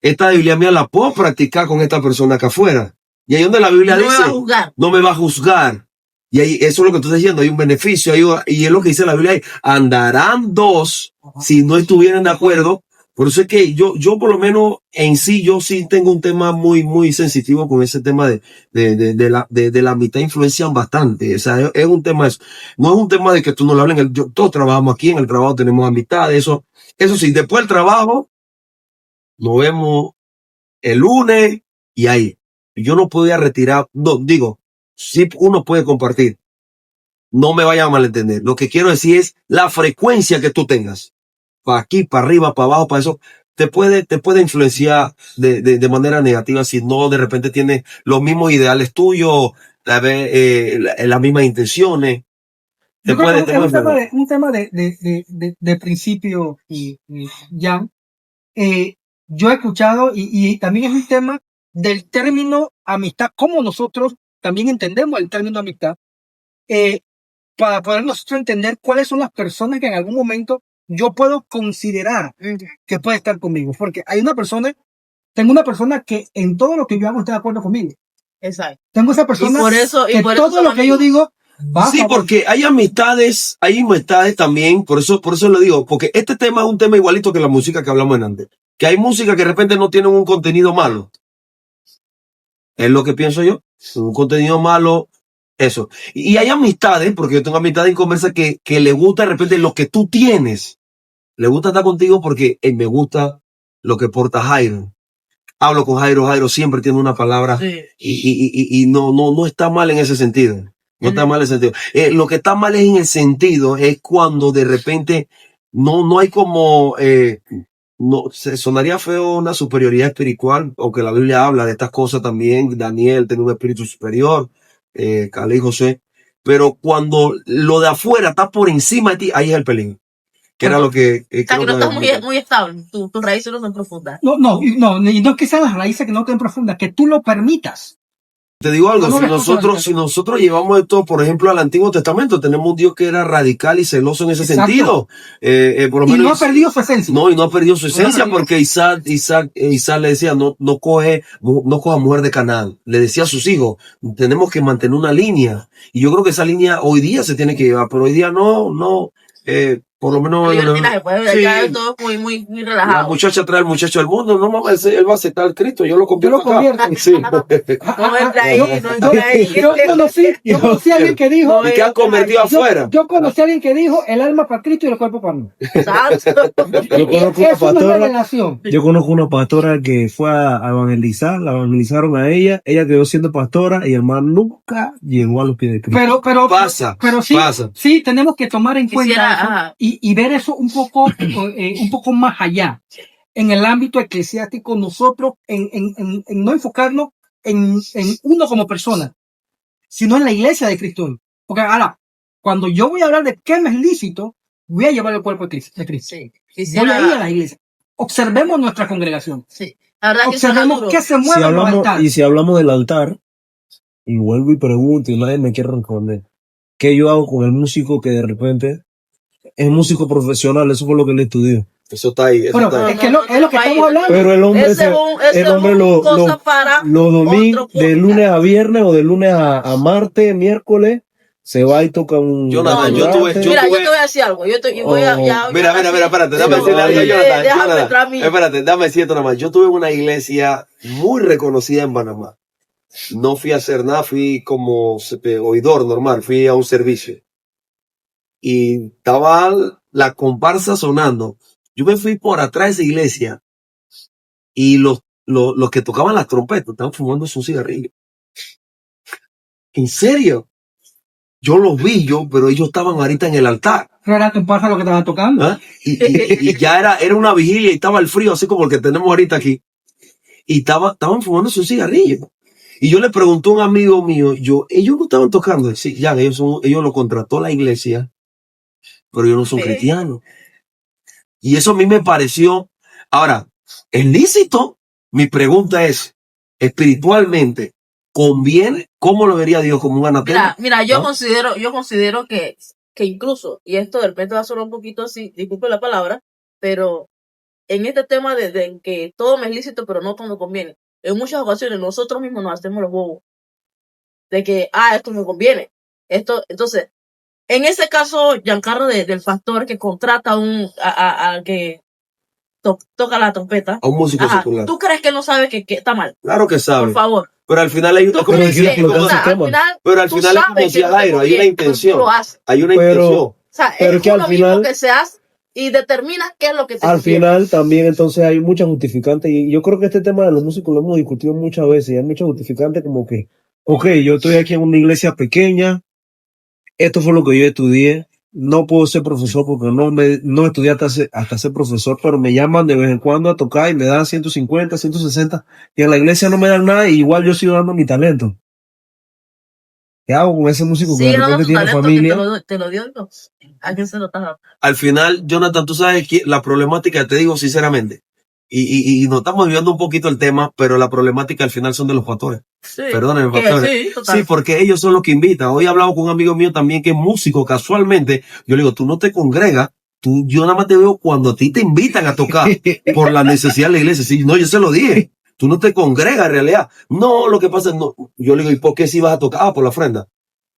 esta debilidad mía la puedo practicar con esta persona acá afuera. Y ahí donde la Biblia No me dice, va a juzgar. no me va a juzgar. Y ahí, eso es lo que tú estás diciendo, hay un beneficio, y es lo que dice la Biblia ahí, andarán dos si no estuvieran de acuerdo. Por eso es que yo por lo menos en sí, yo sí tengo un tema muy, muy sensitivo con ese tema de la amistad, influencian bastante. O sea, es un tema eso. No es un tema de que tú no lo hablen, todos trabajamos aquí, en el trabajo tenemos amistades, eso sí, después del trabajo, nos vemos el lunes y ahí. Yo no podía retirar, no, digo, sí uno puede compartir. No me vayan a malentender. Lo que quiero decir es la frecuencia que tú tengas. Para aquí, para arriba, para abajo, para eso. Te puede influenciar de manera negativa si no de repente tienes los mismos ideales tuyos, las mismas intenciones. Yo creo que es un tema de principio, Jan. Yo he escuchado y también es un tema del término amistad, como nosotros también entendemos el término amistad, para poder nosotros entender cuáles son las personas que en algún momento yo puedo considerar que puede estar conmigo. Porque tengo una persona que en todo lo que yo hago está de acuerdo conmigo. Exacto. Tengo esa persona Y por eso todo son lo que yo amigos. digo va a Sí, favor. porque hay amistades también, por eso lo digo, porque este tema es un tema igualito que la música que hablamos en antes. Que hay música que de repente no tiene un contenido malo. Es lo que pienso yo. Un contenido malo, eso. Y hay amistades, porque yo tengo amistades en conversa que le gusta de repente lo que tú tienes. Le gusta estar contigo porque me gusta lo que porta Jairo. Hablo con Jairo, Jairo siempre tiene una palabra Sí. y no está mal en ese sentido. No está mal en ese sentido. Lo que está mal es en el sentido, es cuando de repente no hay como, no, se sonaría feo una superioridad espiritual, aunque la Biblia habla de estas cosas también. Daniel tiene un espíritu superior, Caleb y José. Pero cuando lo de afuera está por encima de ti, ahí es el peligro. Que era lo que... O sea, que no estás muy estable. Tus raíces no son profundas. No, y no es que sean las raíces que no estén profundas, que tú lo permitas. Te digo algo, No, si nosotros llevamos esto, por ejemplo, al Antiguo Testamento, tenemos un Dios que era radical y celoso en ese Exacto. sentido. Por lo Y menos, no ha perdido su esencia. No, y no ha perdido su esencia, No, porque Isaac le decía, no coja mujer de Canaán. Le decía a sus hijos, tenemos que mantener una línea. Y yo creo que esa línea hoy día se tiene que llevar, pero hoy día por lo menos... Libertinaje, pues, Sí. ya es todo muy La relajado. muchacha trae al muchacho al mundo, no mames, él va a aceptar al Cristo, yo lo convierto acá. Sí. No entra ahí, no entra ahí. Yo conocí a alguien que dijo, ¿Y qué han convertido afuera? yo conocí a alguien que dijo, el alma para Cristo y el cuerpo para mí. Santo. Yo conozco una Es una pastora, revelación. yo conozco una pastora que fue a evangelizar, la evangelizaron a ella quedó siendo pastora y el hermano nunca llegó a los pies de Cristo. Pero sí tenemos que tomar en cuenta Quisiera, eso ajá. y ver eso un poco más allá. En el ámbito eclesiástico, nosotros, en no enfocarnos en uno como persona, sino en la iglesia de Cristo. Porque ahora, cuando yo voy a hablar de qué me es lícito, voy a llevar el cuerpo de Cristo. Sí. Voy a ir a la iglesia. Observemos nuestra congregación. Sí. La verdad que suena Observemos duro. qué se mueve en los altares. Si hablamos del altar, y vuelvo y pregunto y nadie me quiere responder, ¿qué yo hago con el músico que de repente es músico profesional? Eso fue lo que él estudió. Eso está ahí. Bueno, es que es lo que estamos hablando. Pero el hombre, Ese es un cosa para los domingos, otro de podcast. lunes a viernes o de lunes a martes, miércoles, se va y toca un... Jonathan, Mira, tuve- yo te voy a decir algo. Yo voy a, Mira, espérate, dame No, decirle algo a Jonathan. déjame Jonathan, entrar a mí. espérate, dame decirte nada más. Yo tuve una iglesia muy reconocida en Panamá. No fui a hacer nada, fui como oidor normal, fui a un servicio. Y estaba la comparsa sonando. Yo me fui por atrás de esa iglesia y los que tocaban las trompetas estaban fumando un cigarrillo. ¿En serio? Yo los vi pero ellos estaban ahorita en el altar. Pero era tu pasa lo que estaban tocando. ¿Ah? Y ya era una vigilia y estaba el frío, así como el que tenemos ahorita aquí. Y estaban fumando un cigarrillo. Y yo le pregunté a un amigo mío, ellos no estaban tocando. Sí, ya, ellos lo contrató la iglesia, pero ellos no son cristianos. Y eso a mí me pareció. Ahora, ¿es lícito? Mi pregunta es, espiritualmente, ¿conviene? ¿Cómo lo vería Dios? ¿Como un anatema? Mira, yo ¿no? considero que incluso, y esto de repente va a sonar un poquito así, disculpe la palabra, pero en este tema de que todo me es lícito, pero no todo me conviene. En muchas ocasiones nosotros mismos nos hacemos los bobos. De que, esto me conviene. Entonces, en ese caso, Giancarlo del pastor que contrata al que toca la trompeta. A un músico secular. ¿Tú crees que él no sabe que está mal? Claro que sabe. Por favor. Pero al final hay ¿Tú crees que, pero al tú final es como sabes decía que no te Jairo, hay conviene, una intención. pero tú lo haces. Hay una Pero- intención. O sea, Pero es que al uno mismo final- que se hace y determina qué es lo que te Al conviene. final también entonces hay muchas justificantes y yo creo que este tema de los músicos lo hemos discutido muchas veces y hay muchas justificantes como que, ok, yo estoy aquí en una iglesia pequeña, esto fue lo que yo estudié, no puedo ser profesor porque no estudié hasta ser profesor, pero me llaman de vez en cuando a tocar y me dan 150, 160 y en la iglesia no me dan nada y igual yo sigo dando mi talento. ¿Qué hago con ese músico que de Sigue dando repente tu tiene talento familia? que te lo dio Dios. ¿A quién se lo estás dando? Al final, Jonathan, tú sabes que la problemática, te digo sinceramente, y nos estamos viendo un poquito el tema, pero la problemática al final son de los pastores. Sí. Perdónenme, Que pastores. sí, total. Sí, porque ellos son los que invitan. Hoy he hablado con un amigo mío también que es músico, casualmente. Yo le digo, tú no te congregas, yo nada más te veo cuando a ti te invitan a tocar por la necesidad de la iglesia. Sí, no, yo se lo dije. Tú no te congregas en realidad. No, lo que pasa es, no. Yo le digo, ¿y por qué si vas a tocar? Por la ofrenda.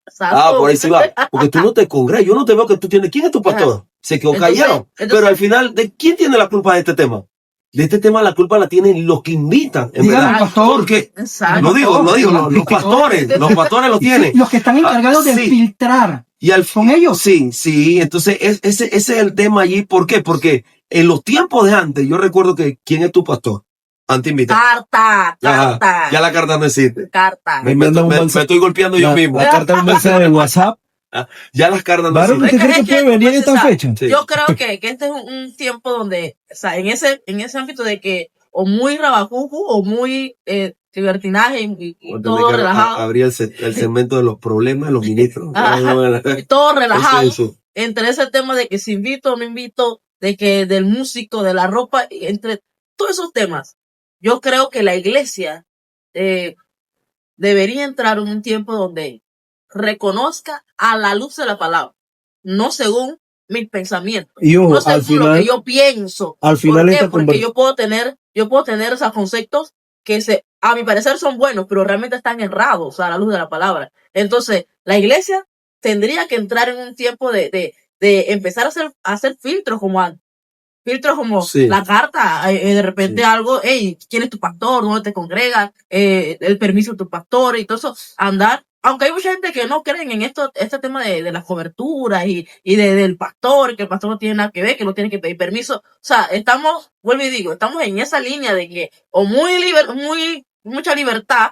Exacto. Por ahí sí va. Porque tú no te congregas. Yo no te veo que tú tienes. ¿Quién es tu pastor? Se quedó Entonces- callado. entonces- Pero al final, ¿de quién tiene la culpa de este tema? de este tema la culpa la tienen los que invitan, en Dígame, verdad. pastor. Porque, Exacto. lo digo, los pastores lo tienen. Los que están encargados de Sí. filtrar. Y al Son ellos. Sí, entonces ese es el tema allí. ¿Por qué? Porque en los tiempos de antes, yo recuerdo que, ¿quién es tu pastor? Antes invitado. Carta. Ya la carta no existe. Carta. Me mandan un estoy golpeando yo mismo. La carta de un mensaje de WhatsApp. Ya las cartas no Varón, existen. ¿usted cree que puede venir en esta fecha? Sí. Yo creo que este es un tiempo donde, o sea, en ese ámbito de que o muy rabacucu o muy libertinaje y Voy a tener todo que relajado, abrir el segmento de los problemas de los ministros. y todo relajado, Eso. entre ese tema de que si invito o no invito, de que del músico, de la ropa, entre todos esos temas, yo creo que la iglesia debería entrar en un tiempo donde reconozca a la luz de la palabra, no según mis pensamientos, Y ojo, no al según lo que final, yo pienso. al final ¿Por qué? esta Porque yo puedo tener esos conceptos que a mi parecer son buenos, pero realmente están errados a la luz de la palabra. Entonces, la iglesia tendría que entrar en un tiempo de empezar a hacer filtros como antes. Filtros como Sí. la carta, de repente Sí. algo, hey, ¿quién es tu pastor? ¿Dónde te congregas? El permiso de tu pastor y todo eso, andar. Aunque hay mucha gente que no creen en este tema de las coberturas y del pastor, que el pastor no tiene nada que ver, que no tiene que pedir permiso. O sea, vuelvo y digo, estamos en esa línea de que o mucha libertad,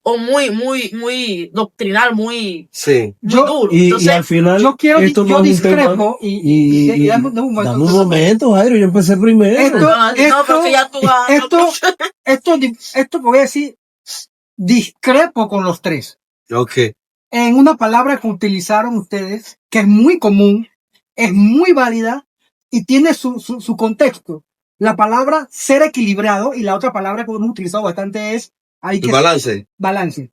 o muy doctrinal, muy Sí. duro. y Entonces, al final, Yo quiero, esto no yo es un tema. discrepo y dame un momento. Dame un momento, Jairo, yo empecé primero. Esto- porque ya tú vas. esto voy a decir, discrepo con los tres. Ok. En una palabra que utilizaron ustedes, que es muy común, es muy válida y tiene su contexto. La palabra ser equilibrado y la otra palabra que hemos utilizado bastante es hay El que balance. balance.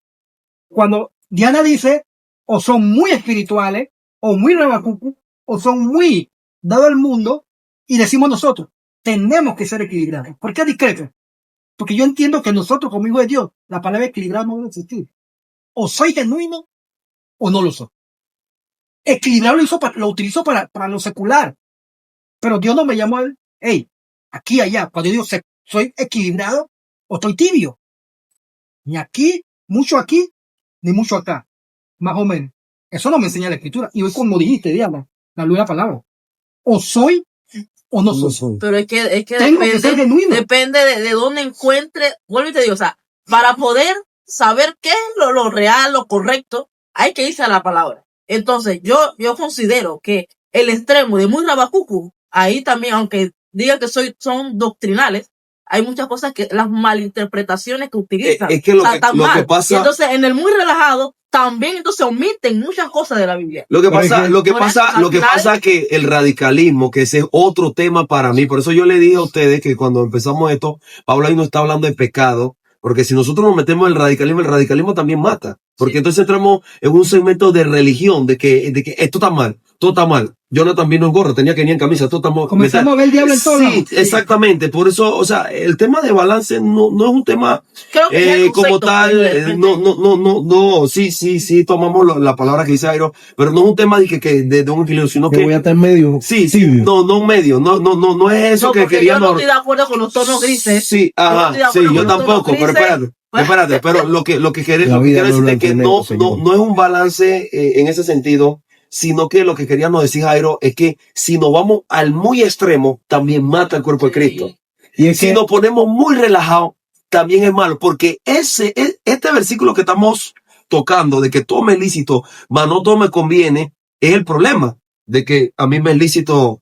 Cuando Diana dice o son muy espirituales o muy rebacucu o son muy dado al mundo y decimos nosotros, tenemos que ser equilibrados. ¿Por qué discrepo? Porque yo entiendo que nosotros como hijos de Dios, la palabra equilibrado no debe existir. O soy genuino o no lo soy. Equilibrado lo utilizo para lo secular. Pero Dios no me llamó a él, hey, aquí, allá. Cuando yo digo soy equilibrado o estoy tibio. Ni aquí, ni mucho acá. Más o menos. Eso no me enseña la escritura. Y hoy como dijiste, Diana, la luz de la palabra. O soy o no soy. Pero es que Tengo que ser genuino. depende de dónde encuentre, vuelvo y te digo, o sea, para poder saber qué es lo real, lo correcto, hay que irse a la palabra. Entonces, yo considero que el extremo de muy rabacucu, ahí también, aunque diga que son doctrinales, hay muchas cosas que las malinterpretaciones que utilizan. Es que lo o sea, que- están lo que mal. pasa- Y entonces, en el muy relajado, también entonces omiten muchas cosas de la Biblia. Lo que Pero pasa, es que- lo que por eso, pasa, al lo que final- pasa que el radicalismo, que ese es otro tema para mí, por eso yo le dije a ustedes que cuando empezamos esto, Pablo ahí no está hablando de pecado, porque si nosotros nos metemos en el radicalismo también mata, porque Sí. entonces entramos en un segmento de religión, de que esto está mal, todo está mal. Jonathan vino en gorro, tenía que venir en camisa, todo está mal. Comenzamos a ver el diablo en todos Sí, lados. exactamente, por eso, o sea, el tema de balance no es un tema Creo que es el como concepto, tal, pues, de repente. no, sí, tomamos la palabra que dice Jairo, pero no es un tema de un equilibrio, sino Que voy a que, estar en medio. sí, tibio. no un medio, no es eso No, que porque yo queríamos. no estoy de acuerdo con los tonos grises. Sí, Yo no ajá, estoy de sí, acuerdo yo con los tampoco, tonos pero grises. espérate, pero lo que La quiero vida no decirte es es que blanco y negro, señor. no es un balance en ese sentido, sino que lo que queríamos decir, Jairo, es que si nos vamos al muy extremo, también mata el cuerpo de Cristo. Y es Si que nos ponemos muy relajados, también es malo, porque este versículo que estamos tocando, de que todo me es lícito, mas no todo me conviene, es el problema, de que a mí me es lícito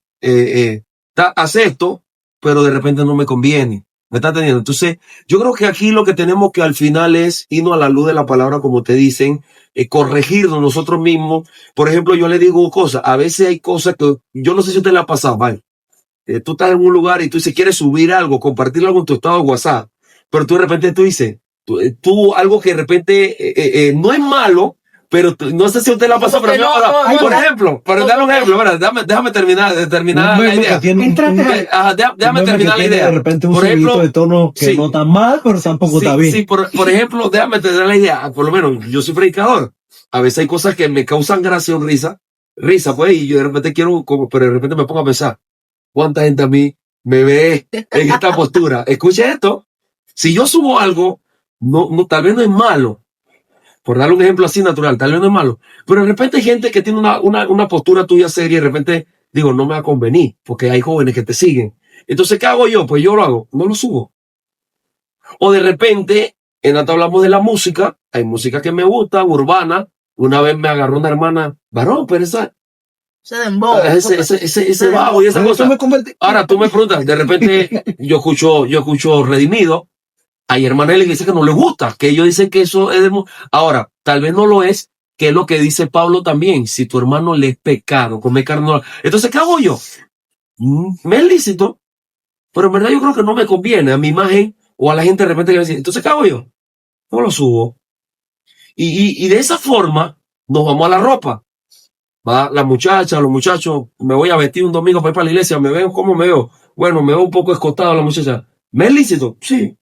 hacer esto, pero de repente no me conviene. ¿Me está entendiendo? Entonces, yo creo que aquí lo que tenemos que al final es irnos a la luz de la palabra, como te dicen, corregirnos nosotros mismos. Por ejemplo, yo le digo cosas, a veces hay cosas que yo no sé si a usted le ha pasado, ¿vale? Tú estás en un lugar y tú dices, quieres subir algo, compartir algo en tu estado de WhatsApp, pero tú de repente tú dices, tú algo que de repente no es malo, pero no sé si a usted le ha pasado, Porque pero no, ahora, no, por no, ejemplo, para no, dar un porque- ejemplo, ¿verdad? Déjame terminar un la meme que idea. tiene Entrate- Ajá, déjame un meme que terminar la tiene idea. de repente un Por ejemplo, subidito de tono que sí. no está mal, pero tampoco Sí, está bien. sí, por ejemplo, déjame tener la idea. Por lo menos, yo soy predicador. A veces hay cosas que me causan gracia o risa, pues, y yo de repente quiero, pero de repente me pongo a pensar, ¿cuánta gente a mí me ve en esta postura. Escuche esto. Si yo subo algo, tal vez no es malo. Por darle un ejemplo así natural, tal vez no es malo. Pero de repente hay gente que tiene una postura tuya seria y de repente digo, no me va a convenir, porque hay jóvenes que te siguen. Entonces, ¿qué hago yo? Pues yo lo hago, no lo subo. O de repente, en Nata hablamos de la música, hay música que me gusta, urbana. Una vez me agarró una hermana, varón, pero Se dembow. ese bajo y esa cosa. Ahora tú me preguntas, de repente yo escucho Redimido. Hay hermanas de la iglesia que no les gusta, que ellos dicen que eso es ahora, tal vez no lo es, que es lo que dice Pablo también. Si tu hermano le es pecado, come carne, no. Entonces, ¿qué hago yo? Me es lícito, pero en verdad yo creo que no me conviene a mi imagen o a la gente de repente que me dice, entonces, ¿qué hago yo? No lo subo. Y de esa forma nos vamos a la ropa. Va la muchacha, los muchachos, me voy a vestir un domingo para ir para la iglesia, me veo como me veo. Bueno, me veo un poco escotado la muchacha. ¿Me es lícito? Sí.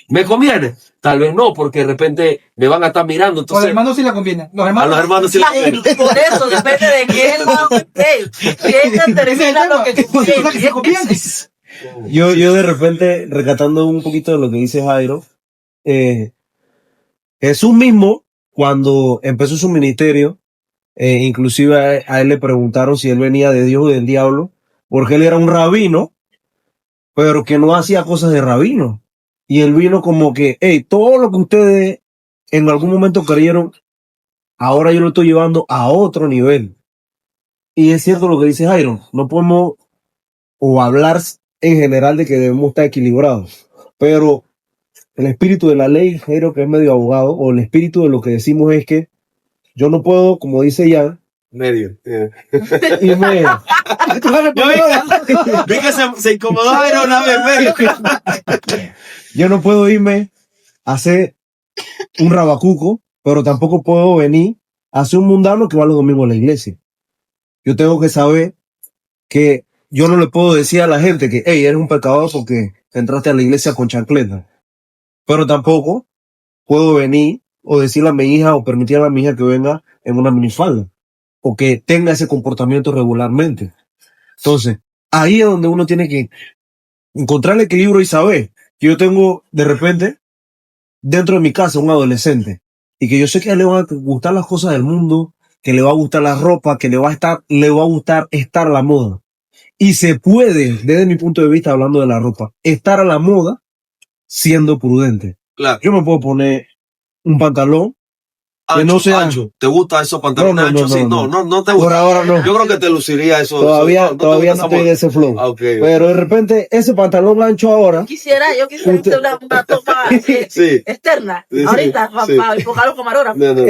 ¿Me conviene? Tal vez no, porque de repente me van a estar mirando. Entonces, A los hermanos sí le conviene. a los hermanos sí les conviene. Por eso depende de quién quién determina lo que conviene. Yo de repente, rescatando un poquito de lo que dice Jairo, Jesús mismo, cuando empezó su ministerio, inclusive a él le preguntaron si él venía de Dios o del diablo, porque él era un rabino, pero que no hacía cosas de rabino. Y él vino como que, hey, todo lo que ustedes en algún momento creyeron, ahora yo lo estoy llevando a otro nivel. Y es cierto lo que dice Jairo, no podemos o hablar en general de que debemos estar equilibrados, pero el espíritu de la ley, Jairo, que es medio abogado, o el espíritu de lo que decimos es que yo no puedo, como dice Jan, Medio. irme, Vi que se incomodó Jairo una vez medio. yo no puedo irme a hacer un rabacuco, pero tampoco puedo venir a ser un mundano que va los domingos a la iglesia. Yo tengo que saber que yo no le puedo decir a la gente que, hey, eres un pecador porque entraste a la iglesia con chancleta. Pero tampoco puedo venir o decirle a mi hija o permitirle a mi hija que venga en una minifalda o que tenga ese comportamiento regularmente. Entonces, ahí es donde uno tiene que encontrar el equilibrio y saber que yo tengo de repente dentro de mi casa un adolescente y que yo sé que le van a gustar las cosas del mundo, que le va a gustar la ropa, que le va a gustar estar a la moda. Y se puede, desde mi punto de vista, hablando de la ropa, estar a la moda siendo prudente. Claro. Yo me puedo poner un pantalón que no sea ancho. ¿Te gusta esos pantalones anchos? Sí, no te gusta. Por ahora no. Yo creo que te luciría eso. Todavía te no gusta estoy de ese flow. Ah, ok. Pero de repente, ese pantalón ancho ahora, Yo quisiera hacer una toma Sí. externa. Sí, Ahorita, sí. para enfocar los camarógrafos. No.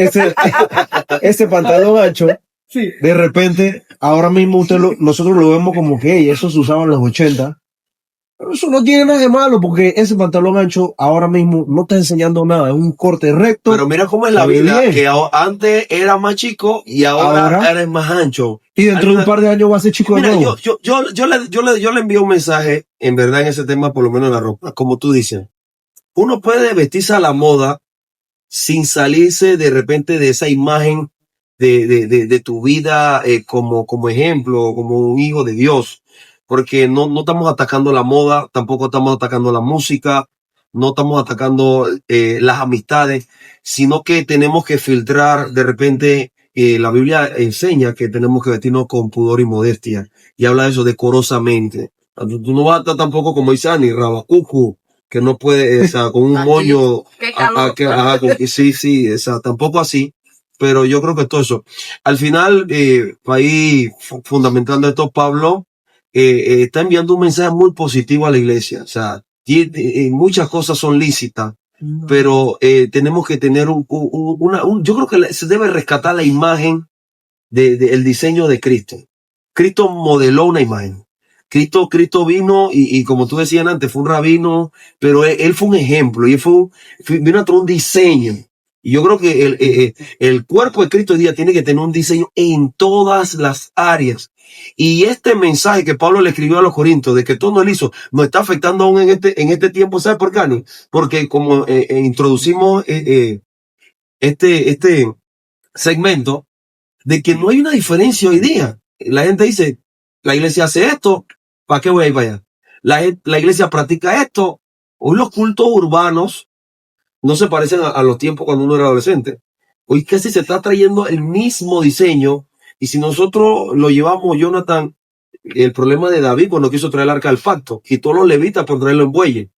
ese pantalón ancho, de repente, ahora mismo nosotros lo vemos como que "Ey, eso se usaba en los 80. Pero eso no tiene nada de malo porque ese pantalón ancho ahora mismo no está enseñando nada. Es un corte recto. Pero mira cómo es la Se ve vida, bien. que antes era más chico y ahora eres más ancho. Y dentro de un par de años va a ser chico de Mira, nuevo. yo le envío un mensaje, en verdad, en ese tema, por lo menos en la ropa, como tú dices. Uno puede vestirse a la moda sin salirse de repente de esa imagen de tu vida como ejemplo, como un hijo de Dios. Porque no estamos atacando la moda, tampoco estamos atacando la música, no estamos atacando las amistades, sino que tenemos que filtrar de repente. La Biblia enseña que tenemos que vestirnos con pudor y modestia, y habla de eso decorosamente. Tú no vas a estar tampoco como dice Ani, rabacucu, que no puede, o sea, con un Aquí, moño, qué calor. sí, o sea, tampoco así, pero yo creo que es todo eso. Al final, para ir fundamentando esto, Pablo está enviando un mensaje muy positivo a la iglesia, o sea, muchas cosas son lícitas, pero tenemos que tener yo creo que se debe rescatar la imagen el diseño de Cristo. Cristo modeló una imagen. Cristo vino y como tú decías antes, fue un rabino, pero él fue un ejemplo y vino a traer un diseño. Y yo creo que el cuerpo de Cristo hoy día tiene que tener un diseño en todas las áreas. Y este mensaje que Pablo le escribió a los Corintios de que todo no él hizo, nos está afectando aún en este tiempo. ¿Sabes por qué, Ani? Porque como introducimos este segmento, de que no hay una diferencia hoy día. La gente dice, la iglesia hace esto, ¿para qué voy a ir para allá? la iglesia practica esto. Hoy los cultos urbanos no se parecen a los tiempos cuando uno era adolescente. Hoy casi se está trayendo el mismo diseño. Y si nosotros lo llevamos, Jonathan, el problema de David cuando quiso traer el arca del pacto, quitó los levitas por traerlo en bueyes.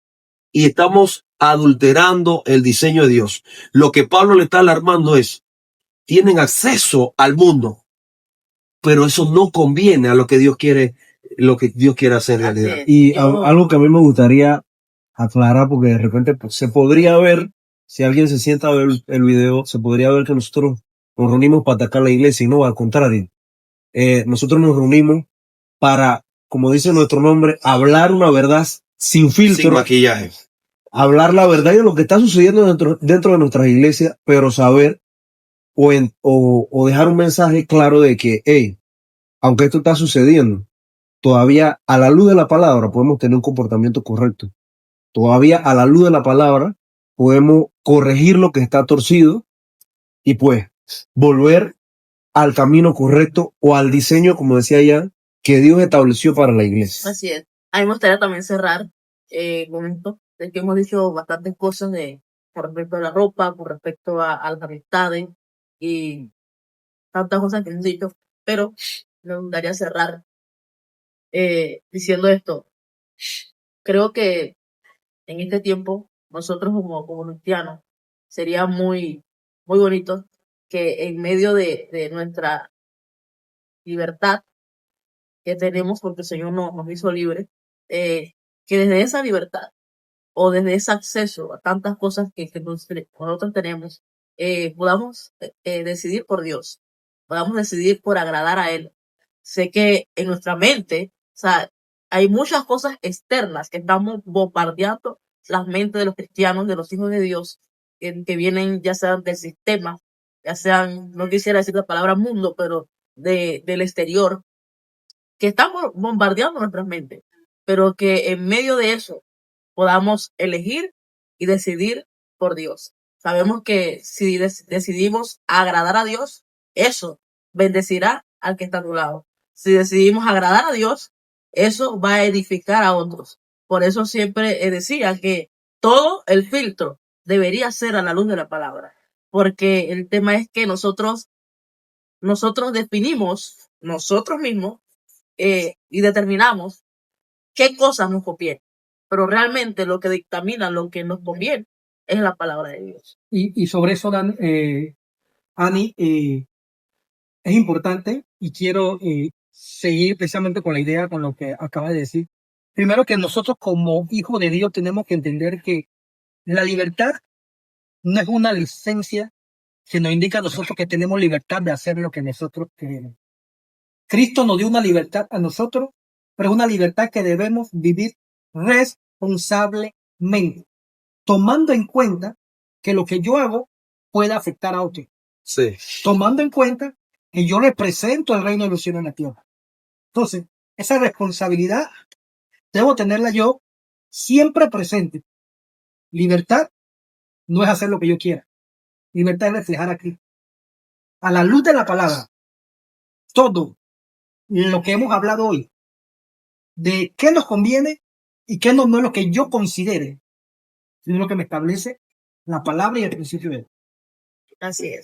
Y estamos adulterando el diseño de Dios. Lo que Pablo le está alarmando es, tienen acceso al mundo, pero eso no conviene a lo que Dios quiere hacer en realidad. Y algo que a mí me gustaría aclarar, porque de repente pues, se podría ver, si alguien se sienta a ver el video, se podría ver que nosotros nos reunimos para atacar la iglesia, y no, al contrario. Nosotros nos reunimos para, como dice nuestro nombre, hablar una verdad sin filtro. Sin maquillaje. Hablar la verdad de lo que está sucediendo dentro de nuestras iglesias, pero saber o dejar un mensaje claro de que, hey, aunque esto está sucediendo, todavía a la luz de la palabra podemos tener un comportamiento correcto. Todavía a la luz de la palabra podemos corregir lo que está torcido y pues volver al camino correcto o al diseño, como decía ya, que Dios estableció para la iglesia. Así es. A mí me gustaría también cerrar con esto, de que hemos dicho bastantes cosas con respecto a la ropa, con respecto a las amistades y tantas cosas que hemos dicho, pero me gustaría cerrar diciendo esto. Creo que en este tiempo, nosotros como cristianos, sería muy, muy bonito que en medio de nuestra libertad que tenemos, porque el Señor nos hizo libres, que desde esa libertad o desde ese acceso a tantas cosas que nosotros tenemos, podamos decidir por Dios, podamos decidir por agradar a Él. Sé que en nuestra mente, o sea, hay muchas cosas externas que estamos bombardeando las mentes de los cristianos, de los hijos de Dios, que vienen ya sean del sistema, ya sean, no quisiera decir la palabra mundo, pero del exterior, que estamos bombardeando nuestras mentes, pero que en medio de eso podamos elegir y decidir por Dios. Sabemos que si decidimos agradar a Dios, eso bendecirá al que está a tu lado. Si decidimos agradar a Dios, eso va a edificar a otros. Por eso siempre decía que todo el filtro debería ser a la luz de la palabra, porque el tema es que nosotros definimos nosotros mismos y determinamos qué cosas nos conviene, pero realmente lo que dictamina lo que nos conviene es la palabra de Dios. Y sobre eso, Ani, es importante y quiero seguir precisamente con la idea, con lo que acaba de decir. Primero que nosotros como hijos de Dios tenemos que entender que la libertad no es una licencia que nos indica a nosotros que tenemos libertad de hacer lo que nosotros queremos. Cristo nos dio una libertad a nosotros, pero es una libertad que debemos vivir responsablemente, tomando en cuenta que lo que yo hago puede afectar a otros. Sí. Tomando en cuenta que yo represento el reino de los cielos en la tierra. Entonces, esa responsabilidad debo tenerla yo siempre presente. Libertad no es hacer lo que yo quiera. Libertad es reflejar a Cristo. A la luz de la palabra, todo lo que hemos hablado hoy, de qué nos conviene y qué no es lo que yo considere, sino lo que me establece la palabra y el principio de él. Así es.